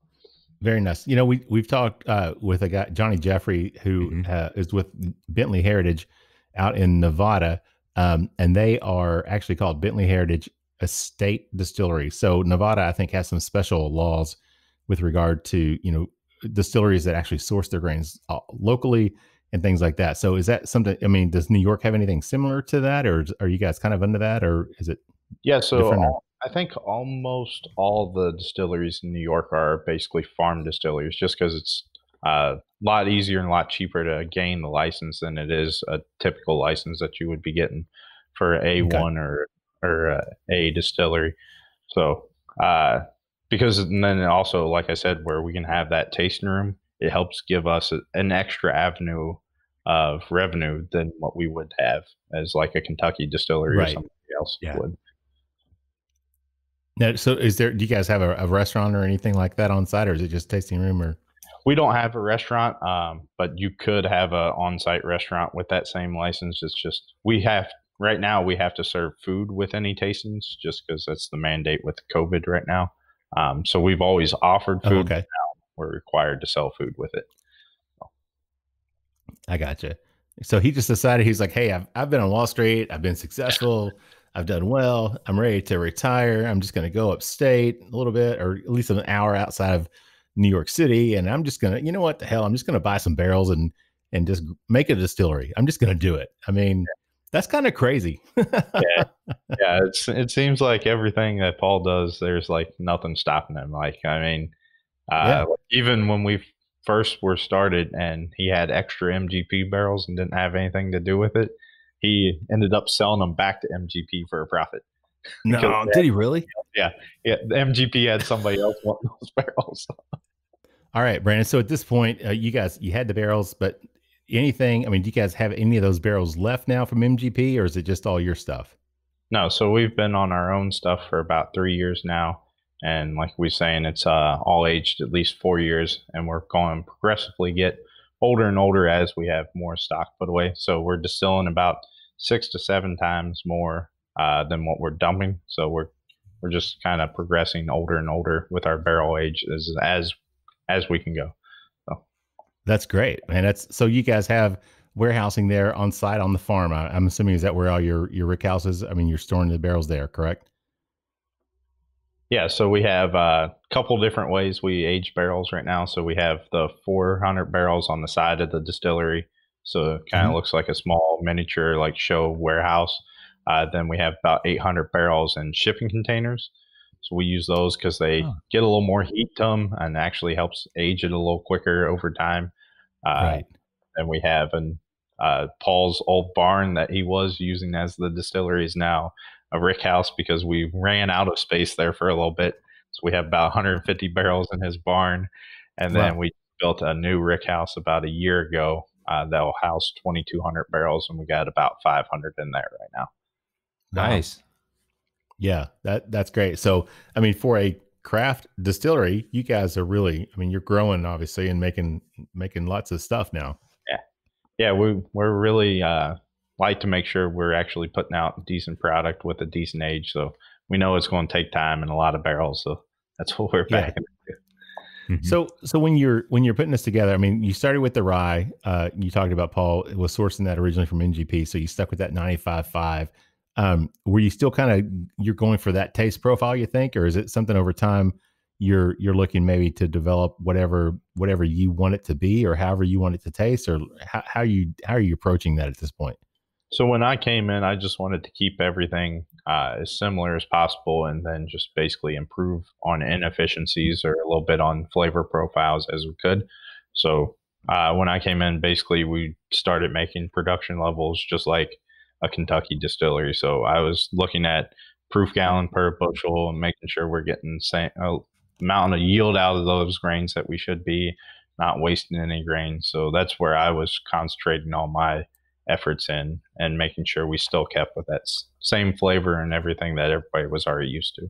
Very nice. You know, we've talked with a guy, Johnny Jeffrey, who is with Bentley Heritage out in Nevada, and they are actually called Bentley Heritage Estate Distillery. So Nevada, I think, has some special laws with regard to, you know, distilleries that actually source their grains locally and things like that. So is that something, I mean, does New York have anything similar to that, or are you guys kind of under that, or is it? Yeah, so I think almost all the distilleries in New York are basically farm distilleries, just because it's a lot easier and a lot cheaper to gain the license than it is a typical license that you would be getting for A1 or a distillery. So because, and then also, like I said, where we can have that tasting room, it helps give us an extra avenue of revenue than what we would have as like a Kentucky distillery or somebody else would. Now, so do you guys have a restaurant or anything like that on site, or is it just tasting room? Or we don't have a restaurant, but you could have a on-site restaurant with that same license. It's just right now we have to serve food with any tastings just because that's the mandate with COVID right now. So we've always offered food. But now we're required to sell food with it. I gotcha. So he just decided, he's like, hey, I've been on Wall Street. I've been successful. I've done well. I'm ready to retire. I'm just going to go upstate a little bit, or at least an hour outside of New York City. And I'm just going to, you know what the hell? I'm just going to buy some barrels and just make a distillery. I'm just going to do it. I mean, that's kind of crazy. Yeah. It seems like everything that Paul does, there's like nothing stopping him. Like, I mean, even when we first were started and he had extra MGP barrels and didn't have anything to do with it, he ended up selling them back to MGP for a profit. No, did he really? Yeah. The MGP had somebody else want those barrels. All right, Brandon. So at this point, you had the barrels, but anything, I mean, do you guys have any of those barrels left now from MGP, or is it just all your stuff? No. So we've been on our own stuff for about 3 years now. And like we're saying, it's all aged at least 4 years, and we're going to progressively get older and older as we have more stock put away. So we're distilling about 6 to 7 times more than what we're dumping. So we're just kind of progressing older and older with our barrel age as we can go. So that's great, man. So you guys have warehousing there on site on the farm. I'm assuming, is that where all your rick house is? I mean, you're storing the barrels there, correct? Yeah, so we have a couple different ways we age barrels right now. So we have the 400 barrels on the side of the distillery. So it kind of looks like a small miniature like show warehouse. Then we have about 800 barrels in shipping containers. So we use those because they get a little more heat to them and actually helps age it a little quicker over time. And we have Paul's old barn that he was using as the distillery is now a rick house because we ran out of space there for a little bit. So we have about 150 barrels in his barn. And then we built a new rick house about a year ago that'll house 2,200 barrels, and we got about 500 in there right now. Nice. Yeah, that's great. So, I mean, for a craft distillery, you guys are really, I mean, you're growing obviously and making lots of stuff now. Yeah, we're really like to make sure we're actually putting out decent product with a decent age. So we know it's going to take time and a lot of barrels. So that's what we're backing into. So when you're putting this together, I mean, you started with the rye. You talked about Paul was sourcing that originally from NGP, so you stuck with that 95.5. Were you still kind of you're going for that taste profile, you think, or is it something over time you're looking maybe to develop whatever you want it to be, or however you want it to taste, or how are you approaching that at this point? So when I came in, I just wanted to keep everything as similar as possible, and then just basically improve on inefficiencies or a little bit on flavor profiles as we could. So when I came in, basically we started making production levels just like a Kentucky distillery. So I was looking at proof gallon per bushel and making sure we're getting the same amount of yield out of those grains that we should be, not wasting any grain. So that's where I was concentrating all my efforts in, and making sure we still kept with that same flavor and everything that everybody was already used to.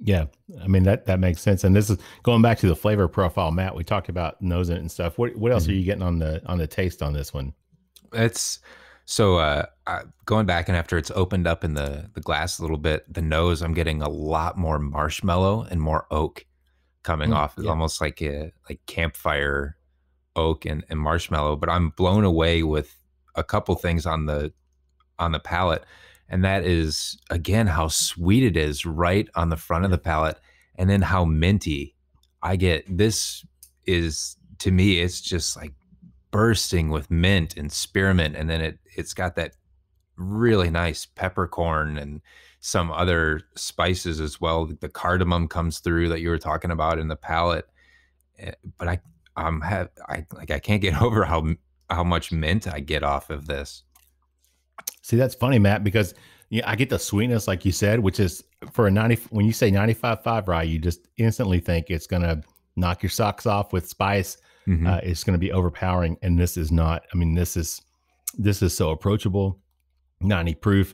Yeah, I mean that makes sense. And this is going back to the flavor profile, Matt. We talked about nosing it and stuff. What else are you getting on the taste on this one? It's so going back, and after it's opened up in the glass a little bit, the nose, I'm getting a lot more marshmallow and more oak coming off. It's almost like campfire oak and marshmallow. But I'm blown away with a couple things on the palate, and that is, again, how sweet it is right on the front of the palate, and then how minty I get. This is, to me, it's just like bursting with mint and spearmint, and then it's got that really nice peppercorn and some other spices as well. The cardamom comes through that you were talking about in the palate, but I can't get over how much mint I get off of this. See, that's funny, Matt, because I get the sweetness, like you said, which is for a 90. When you say 95.5 rye, you just instantly think it's going to knock your socks off with spice. It's going to be overpowering, and this is not. I mean, this is so approachable, 90 proof.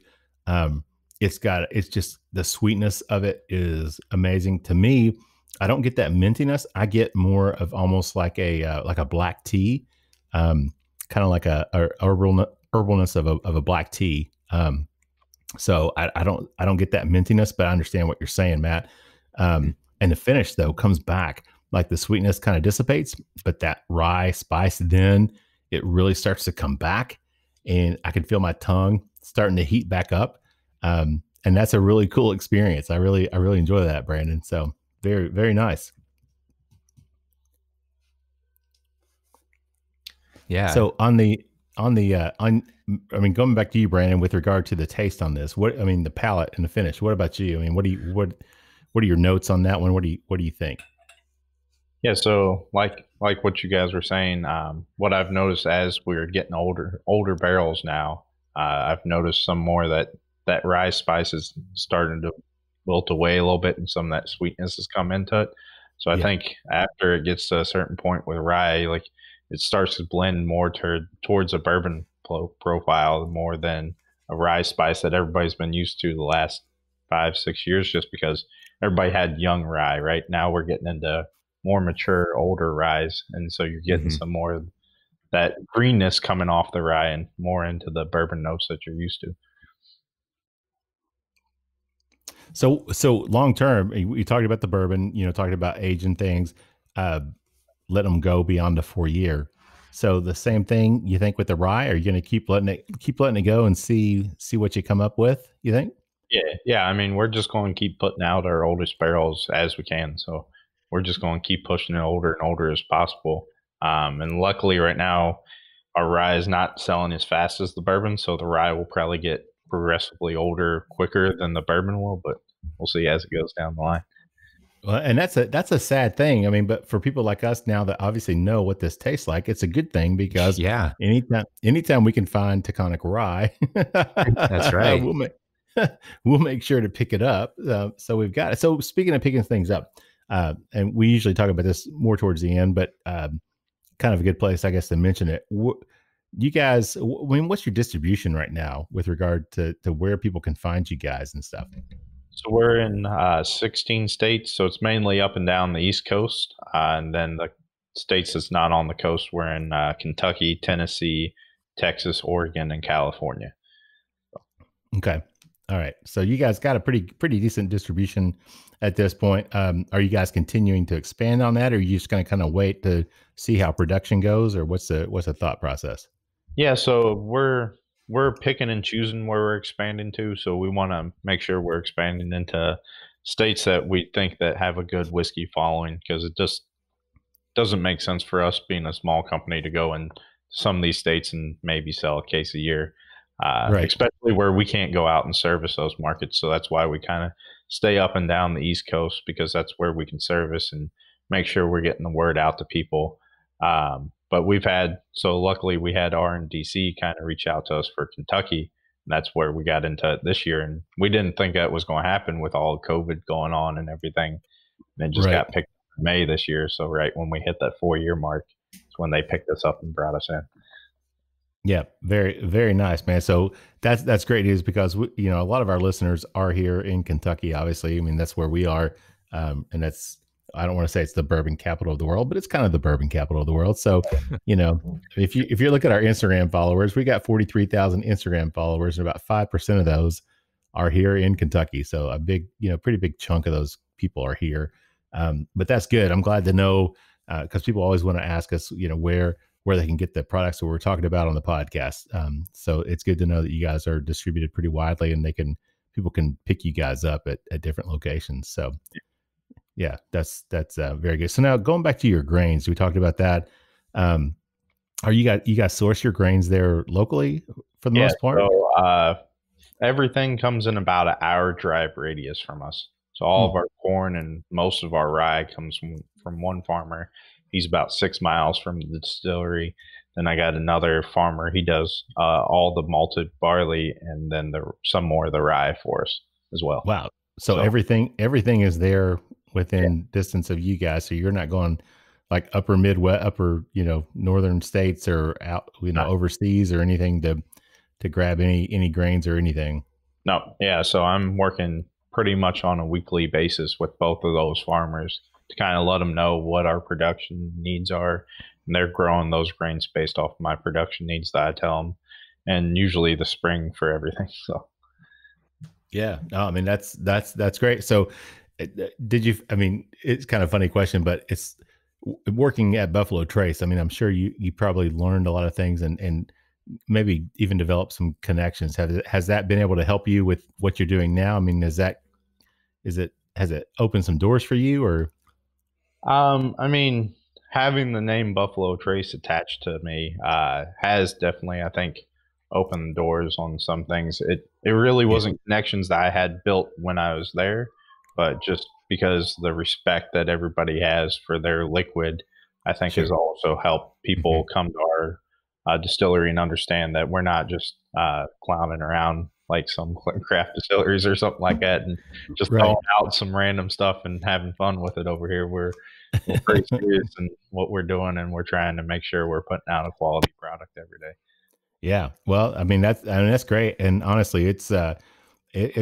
It's just the sweetness of it is amazing to me. I don't get that mintiness. I get more of almost like a black tea, kind of like a herbalness of a black tea. So I don't get that mintiness, but I understand what you're saying, Matt. And the finish though comes back, like the sweetness kind of dissipates, but that rye spice, then it really starts to come back, and I can feel my tongue starting to heat back up. And that's a really cool experience. I really enjoy that, Brandon. So very, very nice. Yeah. So I mean, going back to you, Brandon, with regard to the taste on this, the palate and the finish, what about you? I mean, what are your notes on that one? What do you think? Yeah. So like what you guys were saying, what I've noticed as we're getting older barrels now, I've noticed some more that rye spice is starting to wilt away a little bit, and some of that sweetness has come into it. So I think after it gets to a certain point with rye, like it starts to blend more towards a bourbon profile more than a rye spice that everybody's been used to the last 5-6 years, just because everybody had young rye. Right now we're getting into more mature, older ryes, and so you're getting some more of that greenness coming off the rye and more into the bourbon notes that you're used to. So long term, we talked about the bourbon, talking about age and things, let them go beyond the 4-year. So the same thing, you think, with the rye? Are you going to keep letting it go and see what you come up with, you think? Yeah. I mean, we're just going to keep putting out our oldest barrels as we can. So we're just going to keep pushing it older and older as possible. And luckily right now, our rye is not selling as fast as the bourbon. So the rye will probably get progressively older quicker than the bourbon will, but we'll see as it goes down the line. Well, and that's a sad thing. I mean, but for people like us now that obviously know what this tastes like, it's a good thing, because anytime we can find Taconic rye, that's right. We'll make sure to pick it up. So we've got it. So speaking of picking things up, and we usually talk about this more towards the end, but kind of a good place, I guess, to mention it. You guys, I mean, what's your distribution right now with regard to where people can find you guys and stuff? So we're in 16 states. So it's mainly up and down the East Coast. And then the states that's not on the coast, we're in Kentucky, Tennessee, Texas, Oregon, and California. Okay. All right. So you guys got a pretty decent distribution at this point. Are you guys continuing to expand on that, or are you just going to kind of wait to see how production goes, or what's the thought process? Yeah, so we're picking and choosing where we're expanding to. So we want to make sure we're expanding into states that we think that have a good whiskey following, because it just doesn't make sense for us being a small company to go in some of these states and maybe sell a case a year, Right. especially where we can't go out and service those markets. So that's why we kind of stay up and down the East Coast, because that's where we can service and make sure we're getting the word out to people. But luckily we had RNDC kind of reach out to us for Kentucky. And that's where we got into it this year. And we didn't think that was going to happen with all COVID going on and everything. And it just Right. got picked up in May this year. So right when we hit that 4-year mark, it's when they picked us up and brought us in. Yeah, very, very nice, man. So that's great news, because a lot of our listeners are here in Kentucky. Obviously, I mean, that's where we are, and I don't want to say it's the bourbon capital of the world, but it's kind of the bourbon capital of the world. So, if you look at our Instagram followers, we got 43,000 Instagram followers, and about 5% of those are here in Kentucky. So a big, pretty big chunk of those people are here. But that's good. I'm glad to know, because people always want to ask us, where they can get the products that we're talking about on the podcast. So it's good to know that you guys are distributed pretty widely, and people can pick you guys up at different locations. So yeah, that's very good. So now going back to your grains, we talked about that. Are you guys source your grains there locally for the most part? So everything comes in about an hour drive radius from us. So all of our corn and most of our rye comes from one farmer. He's about 6 miles from the distillery. Then I got another farmer. He does all the malted barley, and then some more of the rye for us as well. Wow. So everything is there within distance of you guys. So you're not going like upper Midwest, northern states, or out, overseas or anything to grab any grains or anything. No. Yeah. So I'm working pretty much on a weekly basis with both of those farmers to kind of let them know what our production needs are. And they're growing those grains based off my production needs that I tell them, and usually the spring for everything. So yeah, no, I mean, that's great. So it's kind of a funny question, but it's working at Buffalo Trace. I mean, I'm sure you probably learned a lot of things and maybe even developed some connections. Has that been able to help you with what you're doing now? I mean, has it opened some doors for you, or? I mean, having the name Buffalo Trace attached to me has definitely, I think, opened doors on some things. It really wasn't connections that I had built when I was there, but just because the respect that everybody has for their liquid, I think has also helped people come to our distillery and understand that we're not just clowning around like some craft distilleries or something like that, and just throwing out some random stuff and having fun with it over here. We're pretty serious in what we're doing, and we're trying to make sure we're putting out a quality product every day. Yeah. Well, I mean, that's great. And honestly, it's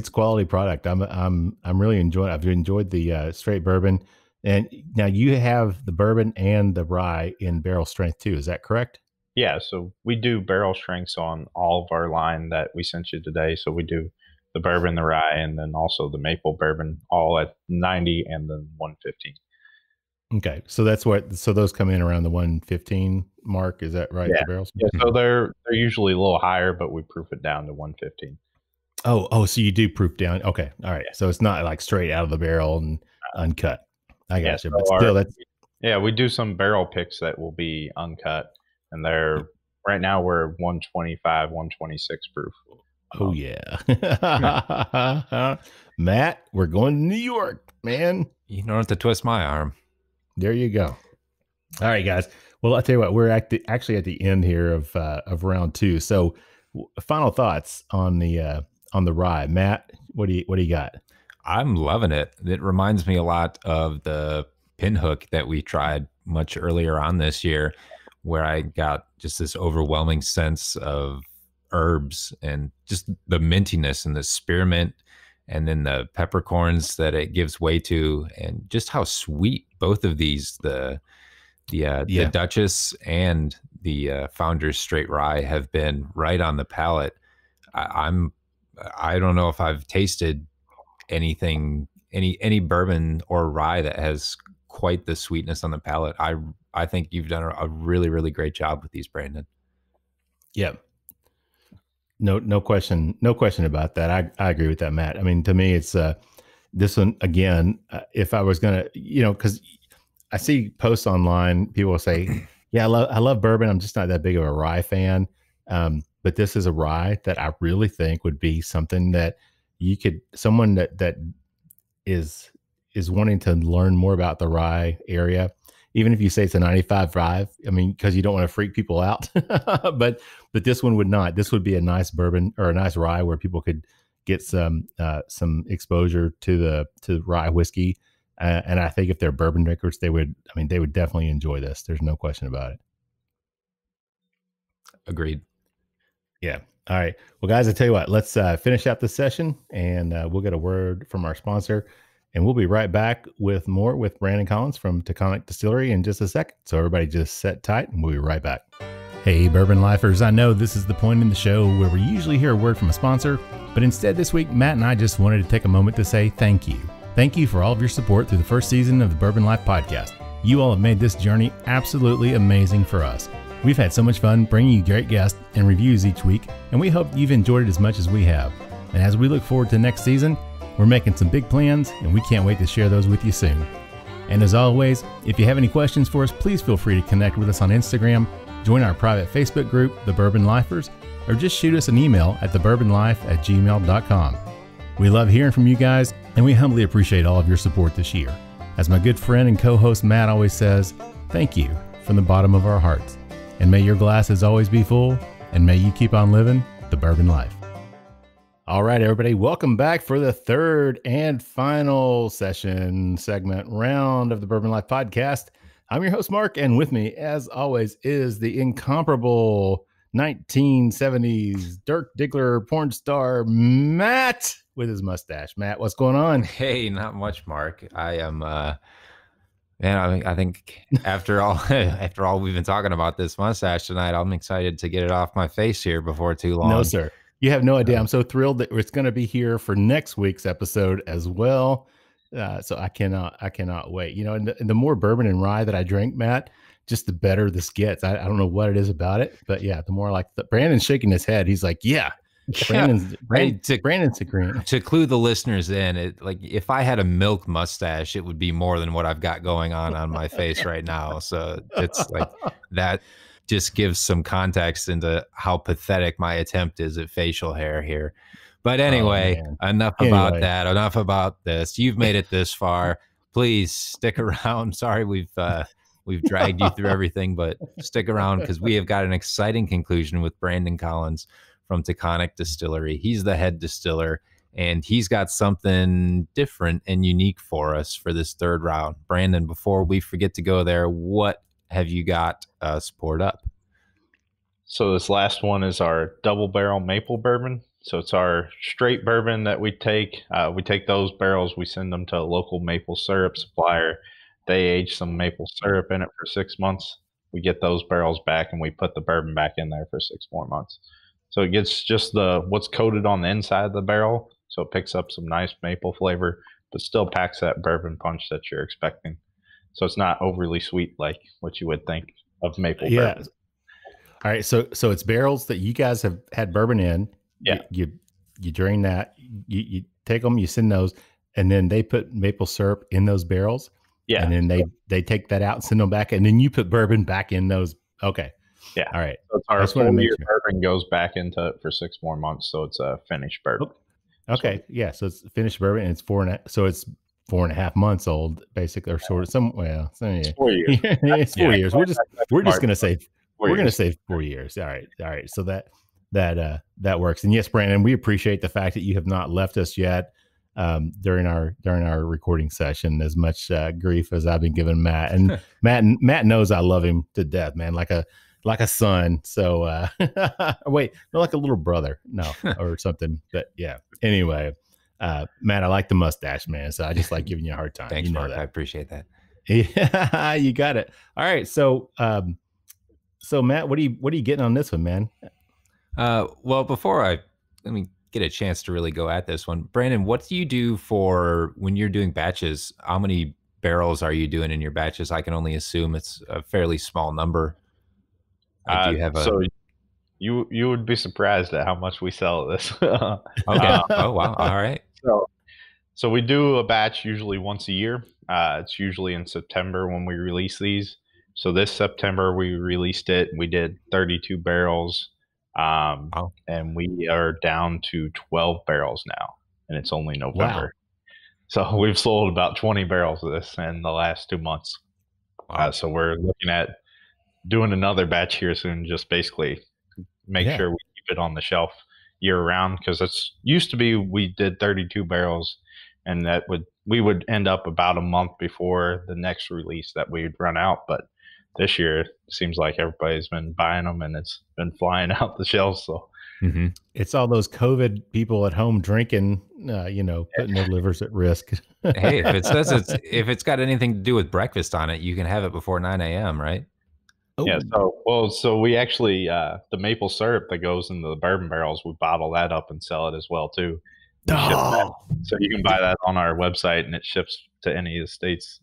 quality product. I'm really enjoying, I've enjoyed the straight bourbon, and now you have the bourbon and the rye in barrel strength too. Is that correct? Yeah, so we do barrel strengths on all of our line that we sent you today. So we do the bourbon, the rye, and then also the maple bourbon, all at 90 and then 115. Okay, so those come in around the 115 mark. Is that right? Yeah, the barrels? yeah. So they're usually a little higher, but we proof it down to 115. Oh, so you do proof down. Okay, all right. So it's not like straight out of the barrel and uncut. I got you. But still, we do some barrel picks that will be uncut. And right now we're 125, 126 proof. Oh yeah. Matt, we're going to New York, man. You don't have to twist my arm. There you go. All right, guys. Well, I'll tell you what, we're actually at the end here of round two. So final thoughts on the rye. Matt, what do you got? I'm loving it. It reminds me a lot of the Pinhook that we tried much earlier on this year, where I got just this overwhelming sense of herbs and just the mintiness and the spearmint and then the peppercorns that it gives way to, and just how sweet both of these, the Dutchess and the Founders Straight Rye, have been right on the palate. I don't know if I've tasted anything, any bourbon or rye that has quite the sweetness on the palate. I think you've done a really, really great job with these, Brandon. Yeah. No question about that. I agree with that, Matt. I mean, to me, it's this one again. If I was gonna, because I see posts online, people will say, "Yeah, I love bourbon. I'm just not that big of a rye fan." But this is a rye that I really think would be something that someone that is wanting to learn more about the rye area. Even if you say it's a 95 rye, I mean, because you don't want to freak people out, but this one would not. This would be a nice bourbon or a nice rye where people could get some exposure to the rye whiskey. And I think if they're bourbon drinkers, they would definitely enjoy this. There's no question about it. Agreed. Yeah. All right. Well, guys, I tell you what, let's finish out this session, and we'll get a word from our sponsor, and we'll be right back with more with Brandon Collins from Taconic Distillery in just a second. So everybody just sit tight, and we'll be right back. Hey, Bourbon Lifers, I know this is the point in the show where we usually hear a word from a sponsor, but instead this week, Matt and I just wanted to take a moment to say thank you. Thank you for all of your support through the first season of the Bourbon Life Podcast. You all have made this journey absolutely amazing for us. We've had so much fun bringing you great guests and reviews each week, and we hope you've enjoyed it as much as we have. And as we look forward to next season, we're making some big plans, and we can't wait to share those with you soon. And as always, if you have any questions for us, please feel free to connect with us on Instagram, join our private Facebook group, The Bourbon Lifers, or just shoot us an email at thebourbonlife@gmail.com. We love hearing from you guys, and we humbly appreciate all of your support this year. As my good friend and co-host Matt always says, thank you from the bottom of our hearts. And may your glasses always be full, and may you keep on living the bourbon life. All right, everybody, welcome back for the third and final segment round of the Bourbon Life Podcast. I'm your host, Mark, and with me, as always, is the incomparable 1970s Dirk Diggler porn star, Matt, with his mustache. Matt, what's going on? Hey, not much, Mark. I am... I think after all we've been talking about this mustache tonight, I'm excited to get it off my face here before too long. No, sir. You have no idea. I'm so thrilled that it's going to be here for next week's episode as well. So I cannot wait. And the more bourbon and rye that I drink, Matt, just the better this gets. I don't know what it is about it, but yeah, the more Brandon's shaking his head. He's like, yeah. Brandon's agreeing. To clue the listeners in, if I had a milk mustache, it would be more than what I've got going on my face right now. So it's like that just gives some context into how pathetic my attempt is at facial hair here. But anyway, enough about that. Enough about this. You've made it this far. Please stick around. Sorry, we've dragged you through everything, but stick around because we have got an exciting conclusion with Brandon Collins from Taconic Distillery. He's the head distiller, and he's got something different and unique for us for this third round. Brandon, before we forget to go there, what have you got poured up? So this last one is our Double Barrel Maple Bourbon. So it's our straight bourbon that we take. We take those barrels, we send them to a local maple syrup supplier. They age some maple syrup in it for 6 months. We get those barrels back, and we put the bourbon back in there for 6 more months. So it gets just what's coated on the inside of the barrel. So it picks up some nice maple flavor, but still packs that bourbon punch that you're expecting. So it's not overly sweet like what you would think of maple bourbon. All right. So it's barrels that you guys have had bourbon in. Yeah. You drain that, you take them, you send those, and then they put maple syrup in those barrels. Yeah. And then they take that out and send them back, and then you put bourbon back in those. Okay. Yeah. All right. So it's our full year bourbon goes back into it for 6 more months. So it's a finished bourbon. Okay. So, yeah. So it's finished bourbon, and it's 4.5 months old, basically, or sort of yeah. 4 years. It's 4 years. We're just gonna say 4 years. All right. So that works. And yes, Brandon, we appreciate the fact that you have not left us yet during our recording session. As much grief as I've been giving Matt, and Matt knows I love him to death, man, like a son. So wait, no, like a little brother, no, or something. But yeah. Anyway, Matt, I like the mustache, man. So I just like giving you a hard time. Thanks, you know Mark. that. I appreciate that. Yeah, you got it. All right. So, so Matt, what are you getting on this one, man? Well, let me get a chance to really go at this one. Brandon, what do you do for when you're doing batches? How many barrels are you doing in your batches? I can only assume it's a fairly small number. Do you have so you would be surprised at how much we sell this. Okay. Oh, wow. All right. So we do a batch usually once a year. It's usually in September when we release these. So this September we released it. We did 32 barrels. And we are down to 12 barrels now, and it's only November. Wow. So we've sold about 20 barrels of this in the last 2 months. Wow. So we're looking at doing another batch here soon, just basically make sure we keep it on the shelf year round, because it's used to be we did 32 barrels, and we would end up about a month before the next release that we'd run out. But this year, it seems like everybody's been buying them, and it's been flying out the shelves. So it's all those COVID people at home drinking, putting their livers at risk. Hey, if it's got anything to do with breakfast on it, you can have it before 9 a.m., right? Oh. Yeah. So we actually the maple syrup that goes into the bourbon barrels, we bottle that up and sell it as well too. So you can buy that on our website, and it ships to any of the states.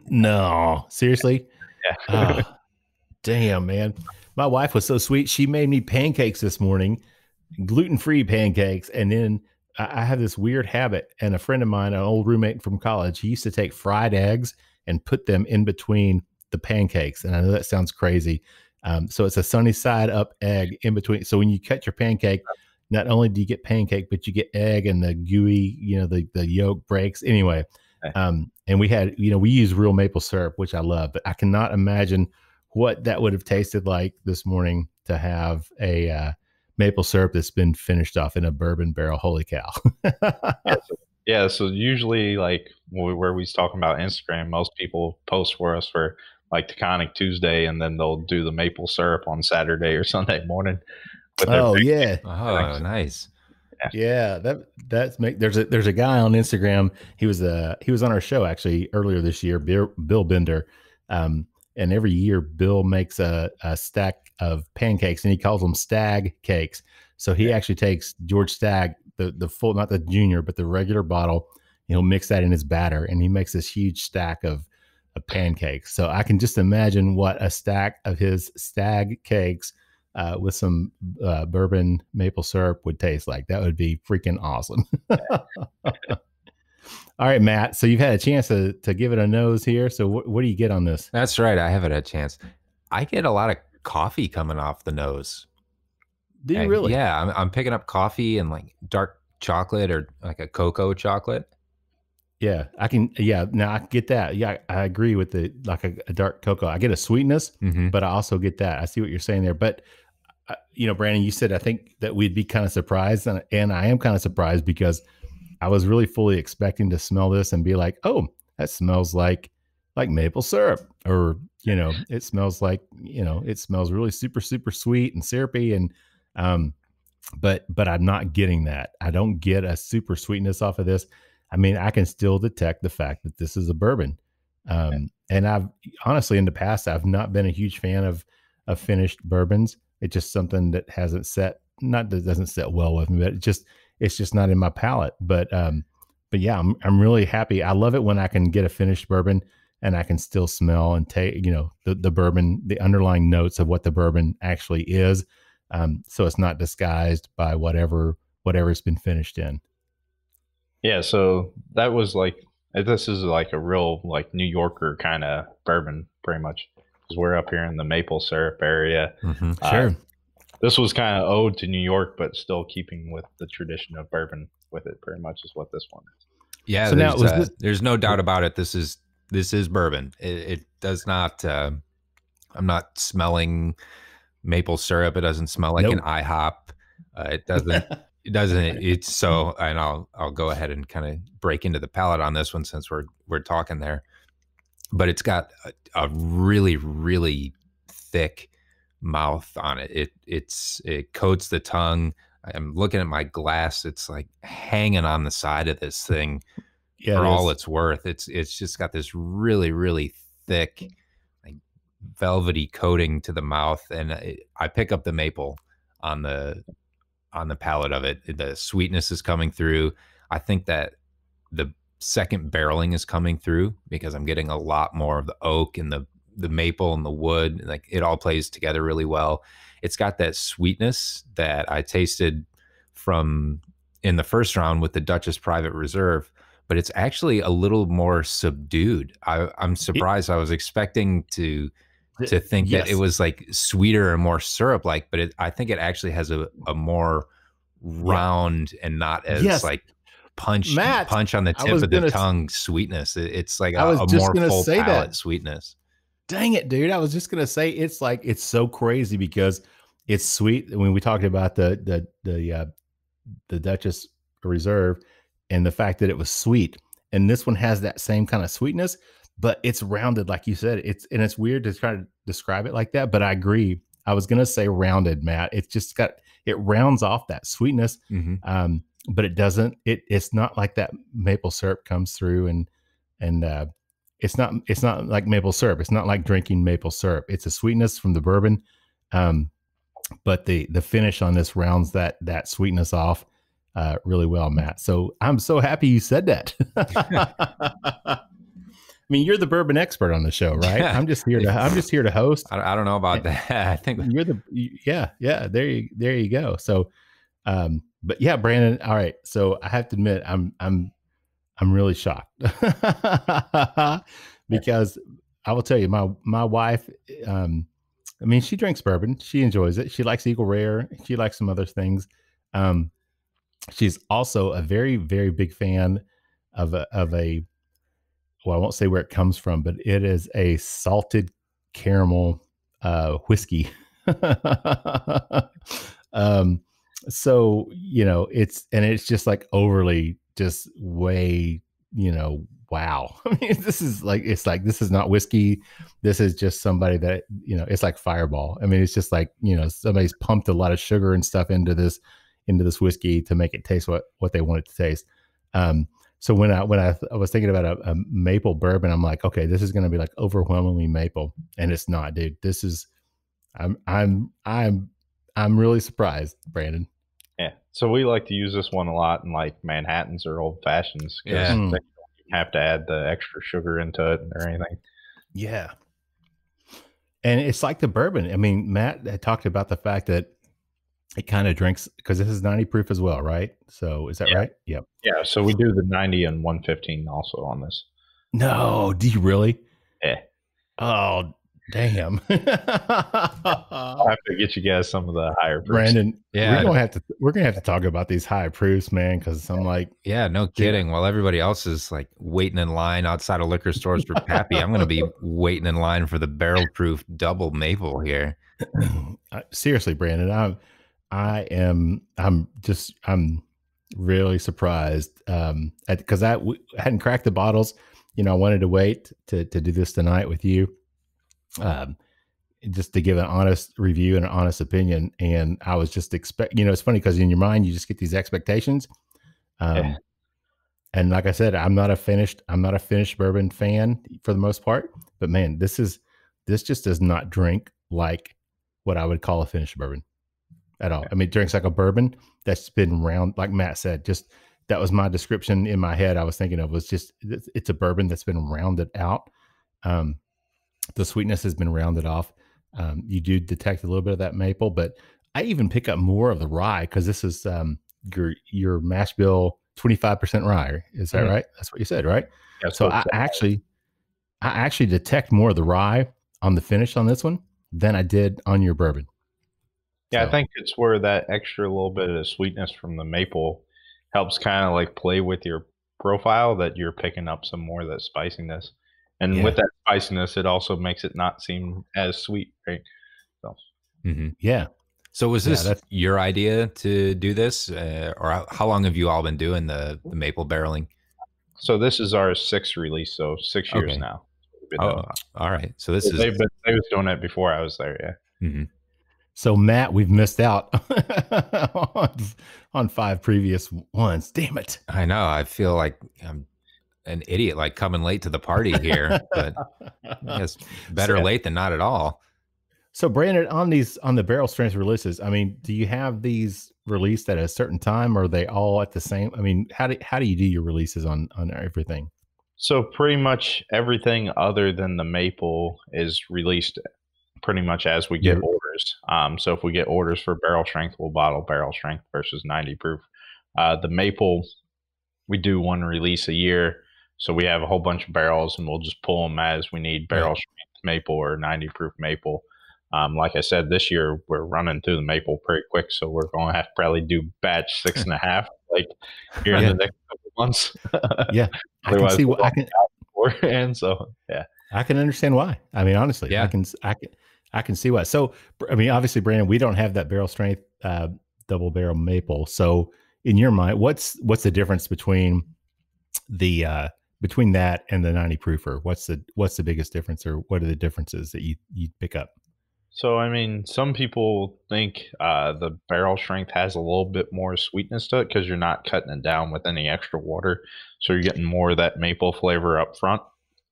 No, seriously. Yeah. Oh, damn, man. My wife was so sweet. She made me pancakes this morning, gluten-free pancakes. And then I have this weird habit, and a friend of mine, an old roommate from college, he used to take fried eggs and put them in between the pancakes. And I know that sounds crazy. So it's a sunny side up egg in between. So when you cut your pancake, not only do you get pancake, but you get egg, and the gooey, the yolk breaks. Anyway, and we had, we use real maple syrup, which I love, but I cannot imagine what that would have tasted like this morning to have a maple syrup that's been finished off in a bourbon barrel. Holy cow. Yeah. So usually, like where we was talking about Instagram, most people post for us for like Taconic Tuesday, and then they'll do the maple syrup on Saturday or Sunday morning. Oh yeah. Oh, nice. Yeah, there's a guy on Instagram. He was on our show actually earlier this year, Bill Bender. And every year Bill makes a stack of pancakes, and he calls them stag cakes. So he actually takes George Stagg, the full, not the junior, but the regular bottle, and he'll mix that in his batter, and he makes this huge stack of pancakes. So I can just imagine what a stack of his stag cakes with some bourbon maple syrup would taste like. That would be freaking awesome. All right, Matt. So you've had a chance to give it a nose here. So what do you get on this? That's right. I haven't had a chance. I get a lot of coffee coming off the nose. Do you really? Yeah. I'm picking up coffee and like dark chocolate or like a cocoa chocolate. Yeah, I can. Yeah, now I get that. Yeah, I agree with a dark cocoa. I get a sweetness, but I also get that. I see what you're saying there. But Brandon, you said I think that we'd be kind of surprised, and I am kind of surprised because I was really fully expecting to smell this and be like, oh, that smells like maple syrup, or it smells like it smells really super super sweet and syrupy, and but I'm not getting that. I don't get a super sweetness off of this. I mean, I can still detect the fact that this is a bourbon. And I've honestly, in the past, I've not been a huge fan of finished bourbons. It's just something that doesn't set well with me, but it's just not in my palate. But yeah, I'm really happy. I love it when I can get a finished bourbon and I can still smell and take, the bourbon, the underlying notes of what the bourbon actually is. So it's not disguised by whatever's been finished in. Yeah, so that was this is like a real New Yorker kind of bourbon, pretty much, because we're up here in the maple syrup area. Sure. This was kind of ode to New York, but still keeping with the tradition of bourbon with it, pretty much is what this one is. Yeah, so there's no doubt about it. This is bourbon. It does not. I'm not smelling maple syrup. It doesn't smell like an IHOP. It doesn't. It doesn't. It's so, and I'll go ahead and kind of break into the palate on this one since we're talking there. But it's got a really, really thick mouth on it. It coats the tongue. I'm looking at my glass. It's like hanging on the side of this thing Yeah, for it all is. it's worth. It's just got this really, really thick, like velvety coating to the mouth. And I pick up the maple on the palate of it. The sweetness is coming through. I think that the second barreling is coming through because I'm getting a lot more of the oak and the maple and the wood. Like it all plays together really well. It's got that sweetness that I tasted from in the first round with the Dutchess Private Reserve, but it's actually a little more subdued. I'm surprised. I was expecting to think that it Yes. was like sweeter and more syrup like, but I think it actually has a more round and not as like punch on the tip of the tongue sweetness. It's like a more full palate sweetness. Dang it, dude. I was just going to say, it's like, it's so crazy because it's sweet. When we talked about the Dutchess Reserve and the fact that it was sweet, and this one has that same kind of sweetness, but it's rounded, like you said. It's weird to try to describe it like that, but I agree. I was going to say rounded, Matt. It's just it rounds off that sweetness. But it doesn't, it's not like that maple syrup comes through and it's not like maple syrup. It's not like drinking maple syrup. It's a sweetness from the bourbon. But the finish on this rounds that sweetness off really well, Matt. So I'm so happy you said that. I mean, you're the bourbon expert on the show, right? I'm just here to host. I don't know about that. I think you're there you go. So, but yeah, Brandon. All right. So I have to admit, I'm really shocked because I will tell you, my wife, I mean, she drinks bourbon. She enjoys it. She likes Eagle Rare. She likes some other things. She's also a very, very big fan of a, well, I won't say where it comes from, but it is a salted caramel whiskey. So, it's just like overly just way, wow. I mean, this is not whiskey. This is just somebody that, it's like Fireball. I mean, it's just like, somebody's pumped a lot of sugar and stuff into this whiskey to make it taste what they want it to taste. So when I was thinking about a maple bourbon, I'm like, okay, this is going to be like overwhelmingly maple, and it's not, dude. This is, I'm really surprised, Brandon. Yeah. So we like to use this one a lot in like Manhattans or old fashions because they don't have to add the extra sugar into it or anything. Yeah. And it's like the bourbon. I mean, Matt had talked about the fact that it kind of drinks, because this is 90 proof as well, right? So is that right? Yep. Yeah. So we do the 90 and 115 also on this. No, do you really? Yeah. Oh, damn. I'll have to get you guys some of the higher proofs. Brandon, we're gonna have to talk about these high proofs, man, because I'm like, yeah, no kidding. While everybody else is like waiting in line outside of liquor stores for Pappy, I'm gonna be waiting in line for the barrel proof double maple here. Seriously, Brandon, I'm really surprised because I hadn't cracked the bottles. I wanted to wait to do this tonight with you, just to give an honest review and an honest opinion. And I was just it's funny because in your mind you just get these expectations. And like I said, I'm not a finished bourbon fan for the most part, but man, this just does not drink like what I would call a finished bourbon at all. I mean, it drinks like a bourbon that's been round, like Matt said. Just that was my description in my head. I was thinking of was just it's a bourbon that's been rounded out. The sweetness has been rounded off. You do detect a little bit of that maple, but I even pick up more of the rye because this is your mash bill 25% rye. Is that right? That's what you said, right? That's so I actually detect more of the rye on the finish on this one than I did on your bourbon. Yeah, I think it's where that extra little bit of sweetness from the maple helps kind of like play with your profile, that you're picking up some more of that spiciness. And with that spiciness, it also makes it not seem as sweet, right? So, yeah. So was this your idea to do this, or how long have you all been doing the maple barreling? So this is our 6th release, so 6 years now. Oh, all right. So this they was doing it before I was there, yeah. So Matt, we've missed out on 5 previous ones. Damn it. I know. I feel like I'm an idiot, like coming late to the party here, but I guess better late than not at all. So Brandon, on the barrel strength releases, I mean, do you have these released at a certain time, or are they all at the same? I mean, how do you do your releases on everything? So pretty much everything other than the maple is released pretty much as we get orders. So if we get orders for barrel strength, we'll bottle barrel strength versus 90 proof. The maple, we do one release a year. So we have a whole bunch of barrels and we'll just pull them as we need barrel strength maple or 90 proof maple. Like I said, this year we're running through the maple pretty quick. So we're going to have to probably do batch 6.5 like here in the next couple of months. Yeah. I can see what I can understand why. I mean, honestly, I can see why. So, I mean, obviously, Brandon, we don't have that barrel strength double barrel maple. So, in your mind, what's the difference between between that and the 90 proofer? What's the biggest difference, or what are the differences that you pick up? So, I mean, some people think the barrel strength has a little bit more sweetness to it because you're not cutting it down with any extra water. So you're getting more of that maple flavor up front.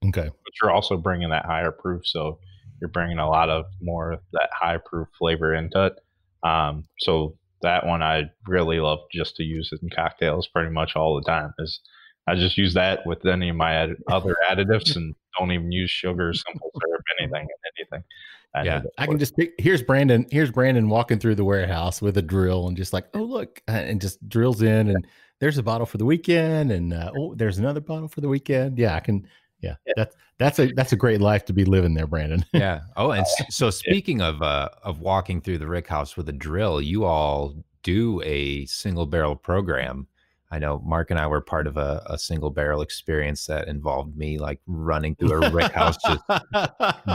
Okay. But you're also bringing that higher proof. So you're bringing a lot of more of that high proof flavor into it. So that one I really love just to use it in cocktails pretty much all the time. I just use that with any of my other additives and don't even use sugar, simple syrup, anything. Yeah, I can just pick. Here's Brandon walking through the warehouse with a drill and just like, oh look, and just drills in, and there's a bottle for the weekend, and oh, there's another bottle for the weekend. Yeah, I can. Yeah, that's a great life to be living there, Brandon. Yeah. Oh, and so speaking of walking through the rick house with a drill, you all do a single barrel program. I know Mark and I were part of a single barrel experience that involved me like running through a rick house, just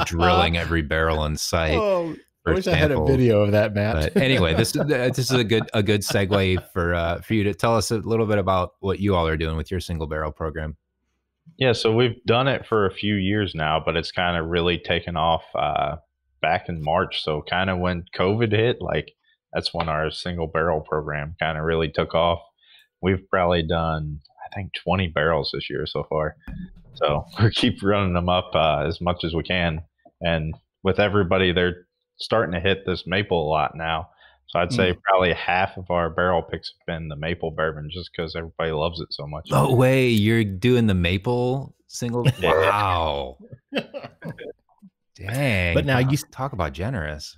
drilling every barrel in sight. Oh, I wish I had a video of that, Matt. But anyway, this is a good segue for you to tell us a little bit about what you all are doing with your single barrel program. Yeah, so we've done it for a few years now, but it's kind of really taken off back in March. So kind of when COVID hit, like that's when our single barrel program kind of really took off. We've probably done, I think, 20 barrels this year so far. So we keep running them up as much as we can. And with everybody, they're starting to hit this maple a lot now. So I'd say probably half of our barrel picks have been the maple bourbon just because everybody loves it so much. Oh, way. You're doing the maple single? Wow. Dang. But now you talk about generous.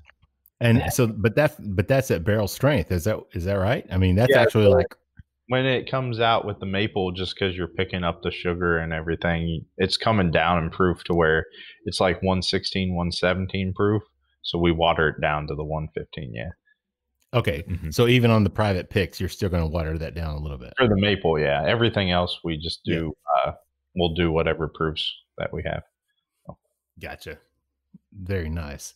And so, but that's at barrel strength. Is that right? I mean, that's actually like, when it comes out with the maple, just because you're picking up the sugar and everything, it's coming down in proof to where it's like 116, 117 proof. So we water it down to the 115. Yeah. Okay. So even on the private picks, you're still going to water that down a little bit. For the maple, yeah. Everything else we just do, we'll do whatever proofs that we have. So. Gotcha. Very nice.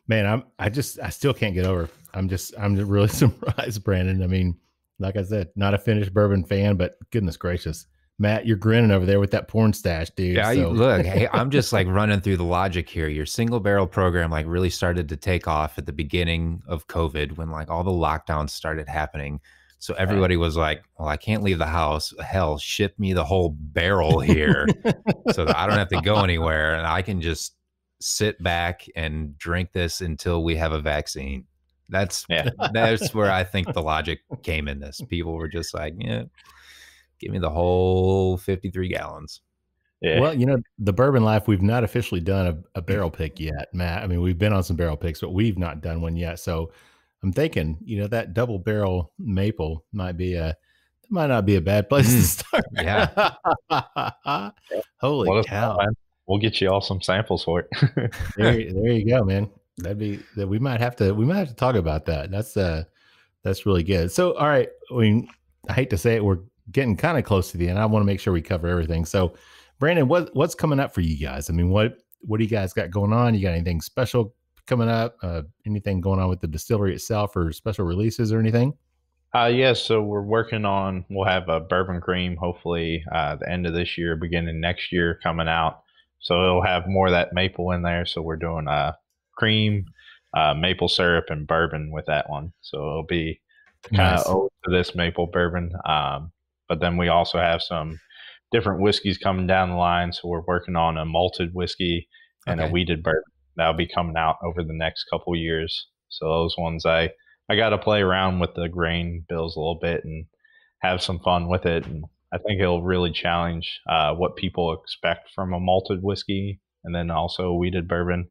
Man, I still can't get over. I'm really surprised, Brandon. I mean, like I said, not a finished bourbon fan, but goodness gracious, Matt, you're grinning over there with that porn stash, dude. Yeah, so. Look, hey, I'm just like running through the logic here. Your single barrel program like really started to take off at the beginning of COVID when like all the lockdowns started happening. So everybody was like, well, I can't leave the house. Hell, ship me the whole barrel here so that I don't have to go anywhere and I can just sit back and drink this until we have a vaccine. That's where I think the logic came in this. People were just like, yeah, give me the whole 53 gallons. Yeah. Well, you know, the Bourbon Life, we've not officially done a barrel pick yet, Matt. I mean, we've been on some barrel picks, but we've not done one yet. So I'm thinking, you know, that double barrel maple might not be a bad place to start. Yeah. Holy cow. We'll get you all some samples for it. there you go, man. We might have to talk about that. That's really good. So, all right. I mean, I hate to say it, we're getting kind of close to the end. I want to make sure we cover everything. So, Brandon, what's coming up for you guys? I mean, what do you guys got going on? You got anything special coming up? Anything going on with the distillery itself or special releases or anything? Yes. So we'll have a bourbon cream, hopefully the end of this year, beginning next year coming out. So it'll have more of that maple in there. So we're doing cream, maple syrup and bourbon with that one. So it'll be kind Nice. of ode to this maple bourbon. But then we also have some different whiskeys coming down the line. So we're working on a malted whiskey and a wheated bourbon that'll be coming out over the next couple years. So those ones I got to play around with the grain bills a little bit and have some fun with it. And I think it'll really challenge what people expect from a malted whiskey and then also a wheated bourbon.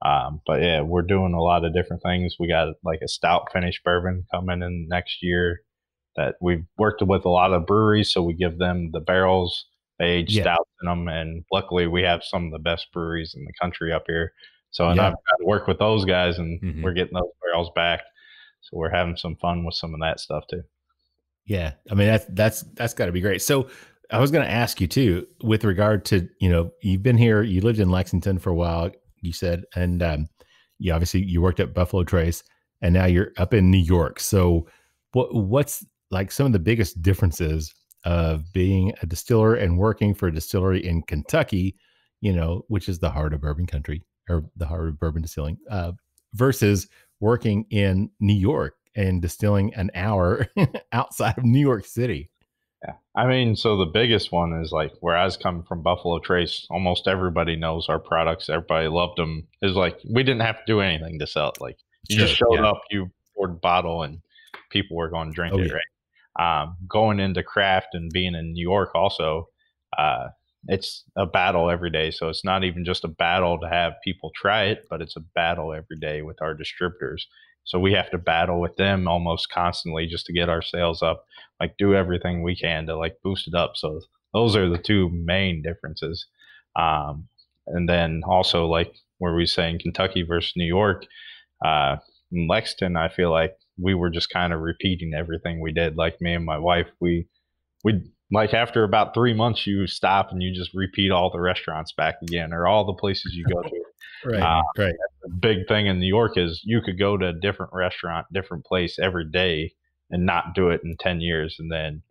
But yeah, we're doing a lot of different things. We got like a stout finish bourbon coming in next year that we've worked with a lot of breweries. So we give them the barrels, they age stouts in them. And luckily we have some of the best breweries in the country up here. So and I've got to work with those guys and we're getting those barrels back. So we're having some fun with some of that stuff too. Yeah. I mean, that's got to be great. So I was going to ask you too, with regard to, you've been here, you lived in Lexington for a while, you said, and you obviously you worked at Buffalo Trace and now you're up in New York. So what's like some of the biggest differences of being a distiller and working for a distillery in Kentucky, which is the heart of bourbon country or the heart of bourbon distilling, versus working in New York and distilling an hour outside of New York City? Yeah. I mean, so the biggest one is like where I was coming from, Buffalo Trace, almost everybody knows our products. Everybody loved them. It's like we didn't have to do anything to sell it. Like you just showed up, you poured a bottle and people were going to drink it, right? Going into craft and being in New York also, it's a battle every day. So it's not even just a battle to have people try it, but it's a battle every day with our distributors. So we have to battle with them almost constantly just to get our sales up, like do everything we can to like boost it up. So those are the two main differences. And then also like where we say in Kentucky versus New York, in Lexington, I feel like we were just kind of repeating everything we did. Like me and my wife, we like after about 3 months, you stop and you just repeat all the restaurants back again or all the places you go to. Right. The big thing in New York is you could go to a different restaurant, different place every day and not do it in 10 years. And then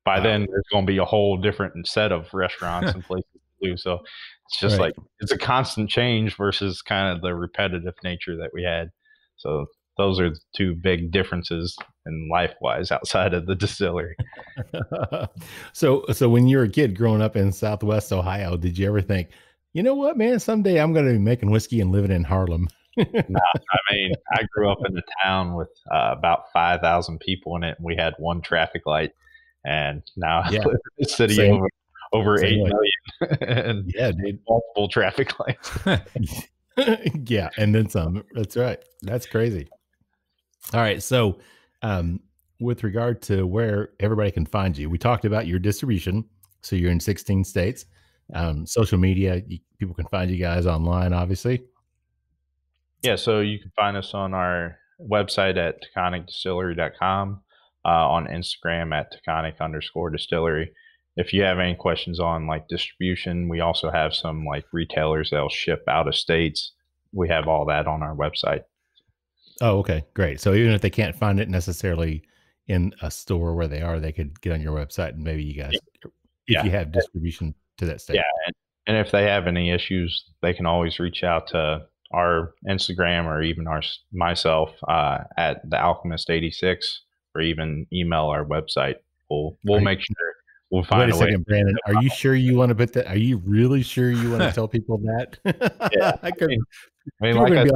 by then there's going to be a whole different set of restaurants and places to do. So it's just like, it's a constant change versus kind of the repetitive nature that we had. So those are the two big differences in life-wise outside of the distillery. So when you were a kid growing up in Southwest Ohio, did you ever think, you know what, man, someday I'm going to be making whiskey and living in Harlem? No, I mean, I grew up in a town with about 5,000 people in it, and we had one traffic light. And now I live in a city over 8 million and dude, multiple traffic lights. Yeah, and then some. That's right. That's crazy. All right. So with regard to where everybody can find you, we talked about your distribution. So you're in 16 states. Social media, people can find you guys online, obviously. Yeah, so you can find us on our website at taconicdistillery.com, on Instagram at taconic_distillery. If you have any questions on like distribution, we also have some like retailers that'll ship out of states. We have all that on our website. Oh, okay, great. So even if they can't find it necessarily in a store where they are, they could get on your website and maybe you guys, if you have distribution to that state. Yeah, and if they have any issues, they can always reach out to our Instagram or even myself at the Alchemist 86, or even email our website. We'll make sure we'll find a way. Wait a second, Brandon. Are you sure you want to put that? Are you really sure you want to tell people that? Yeah, I mean, like,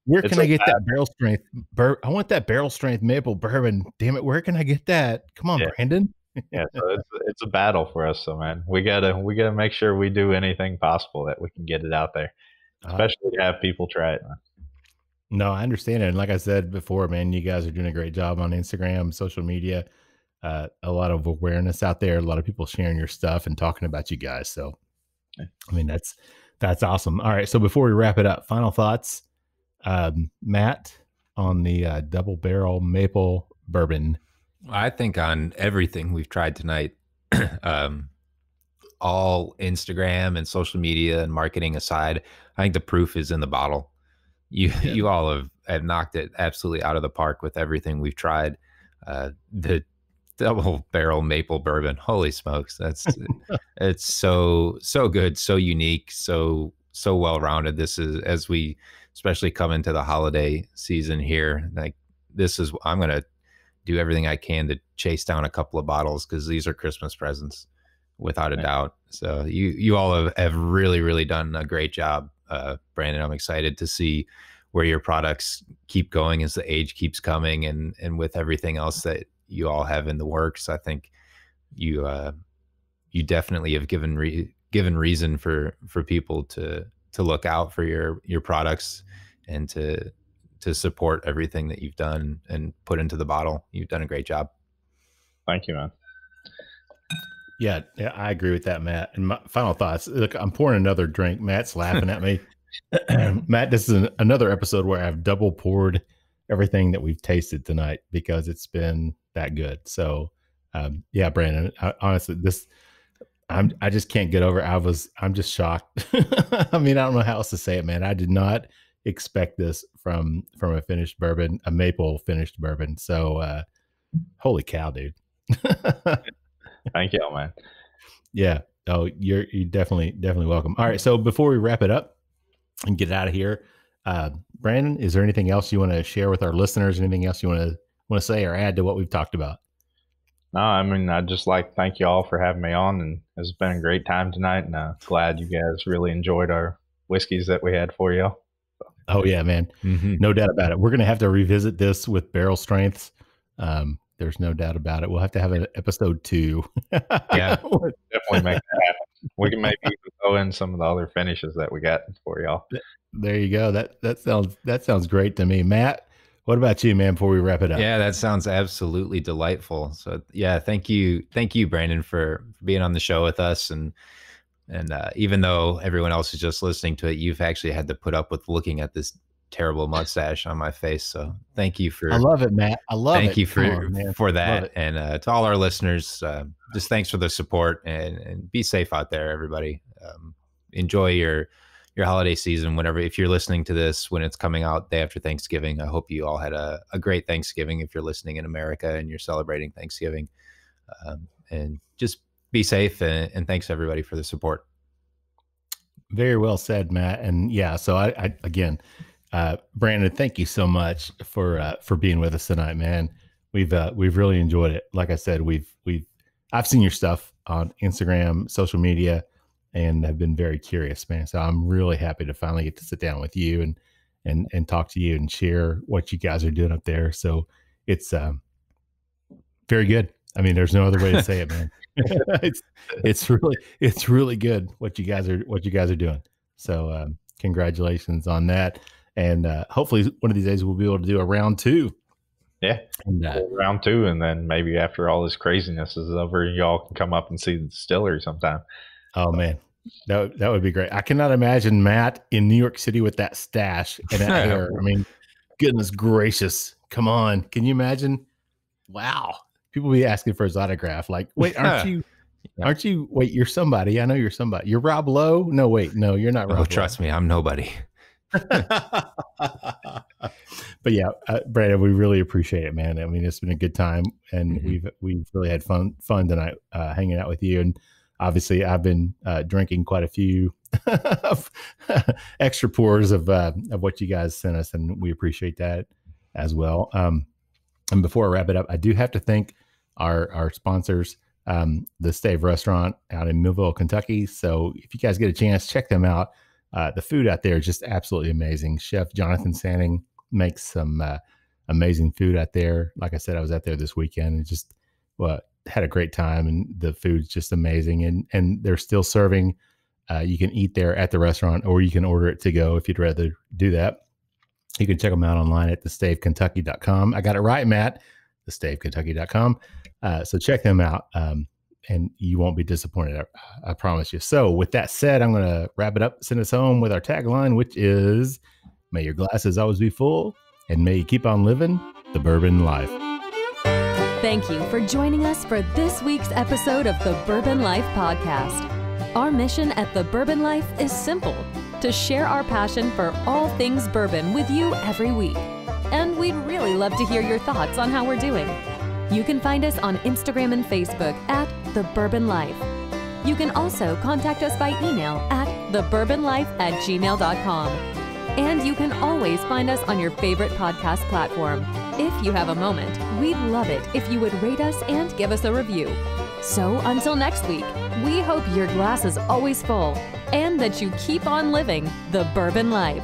where can I get that barrel strength? I want that barrel strength maple bourbon. Damn it, where can I get that? Come on, Brandon. Yeah, so it's a battle for us. So man, we gotta make sure we do anything possible that we can get it out there, especially to have people try it. Man. No, I understand it. And like I said before, man, you guys are doing a great job on Instagram, social media, a lot of awareness out there, a lot of people sharing your stuff and talking about you guys. So, I mean, that's awesome. All right. So before we wrap it up, final thoughts, Matt, on the Double Barrel Maple Bourbon. I think on everything we've tried tonight, all Instagram and social media and marketing aside, I think the proof is in the bottle. You all have knocked it absolutely out of the park with everything we've tried. The Double Barrel Maple Bourbon, holy smokes, it's so good, so unique, so well rounded. This is, as we especially coming to the holiday season here. Like I'm going to do everything I can to chase down a couple of bottles, because these are Christmas presents without a doubt. So you all have really, really done a great job. Brandon, I'm excited to see where your products keep going as the age keeps coming, and with everything else that you all have in the works. I think you definitely have given reason for people to look out for your products and to support everything that you've done and put into the bottle. You've done a great job. Thank you, man. Yeah, I agree with that, Matt. And my final thoughts. Look, I'm pouring another drink. Matt's laughing at me. Matt, this is another episode where I've double poured everything that we've tasted tonight because it's been that good. So, yeah, Brandon, honestly, I just can't get over it. I'm just shocked. I mean, I don't know how else to say it, man. I did not expect this from a finished bourbon, a maple finished bourbon. So, holy cow, dude. Thank you, man. Yeah. Oh, you're definitely welcome. All right. So before we wrap it up and get out of here, Brandon, is there anything else you want to share with our listeners? Anything else you want to say or add to what we've talked about? No, I mean, I'd just like to thank you all for having me on, and it's been a great time tonight, and I'm glad you guys really enjoyed our whiskeys that we had for you. Oh yeah, man. Mm-hmm. No doubt about it. We're going to have to revisit this with barrel strengths. There's no doubt about it. We'll have to have an episode 2. Yeah, we'll definitely make that happen. We can maybe even throw in some of the other finishes that we got for y'all. There you go. That sounds great to me. Matt, what about you, man, before we wrap it up? Yeah, that sounds absolutely delightful. So yeah, thank you, Brandon, for being on the show with us. And even though everyone else is just listening to it, you've actually had to put up with looking at this terrible mustache on my face. So thank you for, I love it, Matt. I love it. Thank you for that. And to all our listeners, just thanks for the support, and be safe out there, everybody. Enjoy your holiday season if you're listening to this when it's coming out day after Thanksgiving. I hope you all had a great Thanksgiving if you're listening in America and you're celebrating Thanksgiving. And just be safe, and thanks everybody for the support. Very well said, Matt. And yeah, so I again, Brandon, thank you so much for being with us tonight, man. We've really enjoyed it. Like I said, I've seen your stuff on Instagram, social media, and have been very curious, man. So I'm really happy to finally get to sit down with you and talk to you and share what you guys are doing up there. So it's very good. I mean, there's no other way to say it, man. it's really good what you guys are doing. So congratulations on that. And hopefully one of these days we'll be able to do a round 2. Yeah, and, round 2, and then maybe after all this craziness is over, y'all can come up and see the distillery sometime. Oh man, that would be great. I cannot imagine Matt in New York City with that stash and that hair. I mean, goodness gracious, come on, can you imagine? Wow, people be asking for his autograph. Like, wait, aren't you? Wait, you're somebody. I know you're somebody. You're Rob Lowe. No, wait, no, you're not Rob Lowe. Trust me, I'm nobody. But yeah, Brandon, we really appreciate it, man. I mean, it's been a good time, and we've really had fun tonight hanging out with you. And obviously, I've been drinking quite a few extra pours of what you guys sent us, and we appreciate that as well. And before I wrap it up, I do have to thank our sponsors, the Stave Restaurant out in Millville, Kentucky. So if you guys get a chance, check them out. The food out there is just absolutely amazing. Chef Jonathan Sanning makes some amazing food out there. Like I said, I was out there this weekend and just had a great time, and the food's just amazing. And they're still serving. You can eat there at the restaurant, or you can order it to go if you'd rather do that. You can check them out online at thestavekentucky.com. I got it right, Matt, thestavekentucky.com. So check them out. And you won't be disappointed. I promise you. So with that said, I'm going to wrap it up, send us home with our tagline, which is, may your glasses always be full, and may you keep on living the bourbon life. Thank you for joining us for this week's episode of the Bourbon Life Podcast. Our mission at the Bourbon Life is simple: to share our passion for all things bourbon with you every week. And we'd really love to hear your thoughts on how we're doing. You can find us on Instagram and Facebook at The Bourbon Life. You can also contact us by email at thebourbonlife@gmail.com. And you can always find us on your favorite podcast platform. If you have a moment, we'd love it if you would rate us and give us a review. So until next week, we hope your glass is always full and that you keep on living the bourbon life.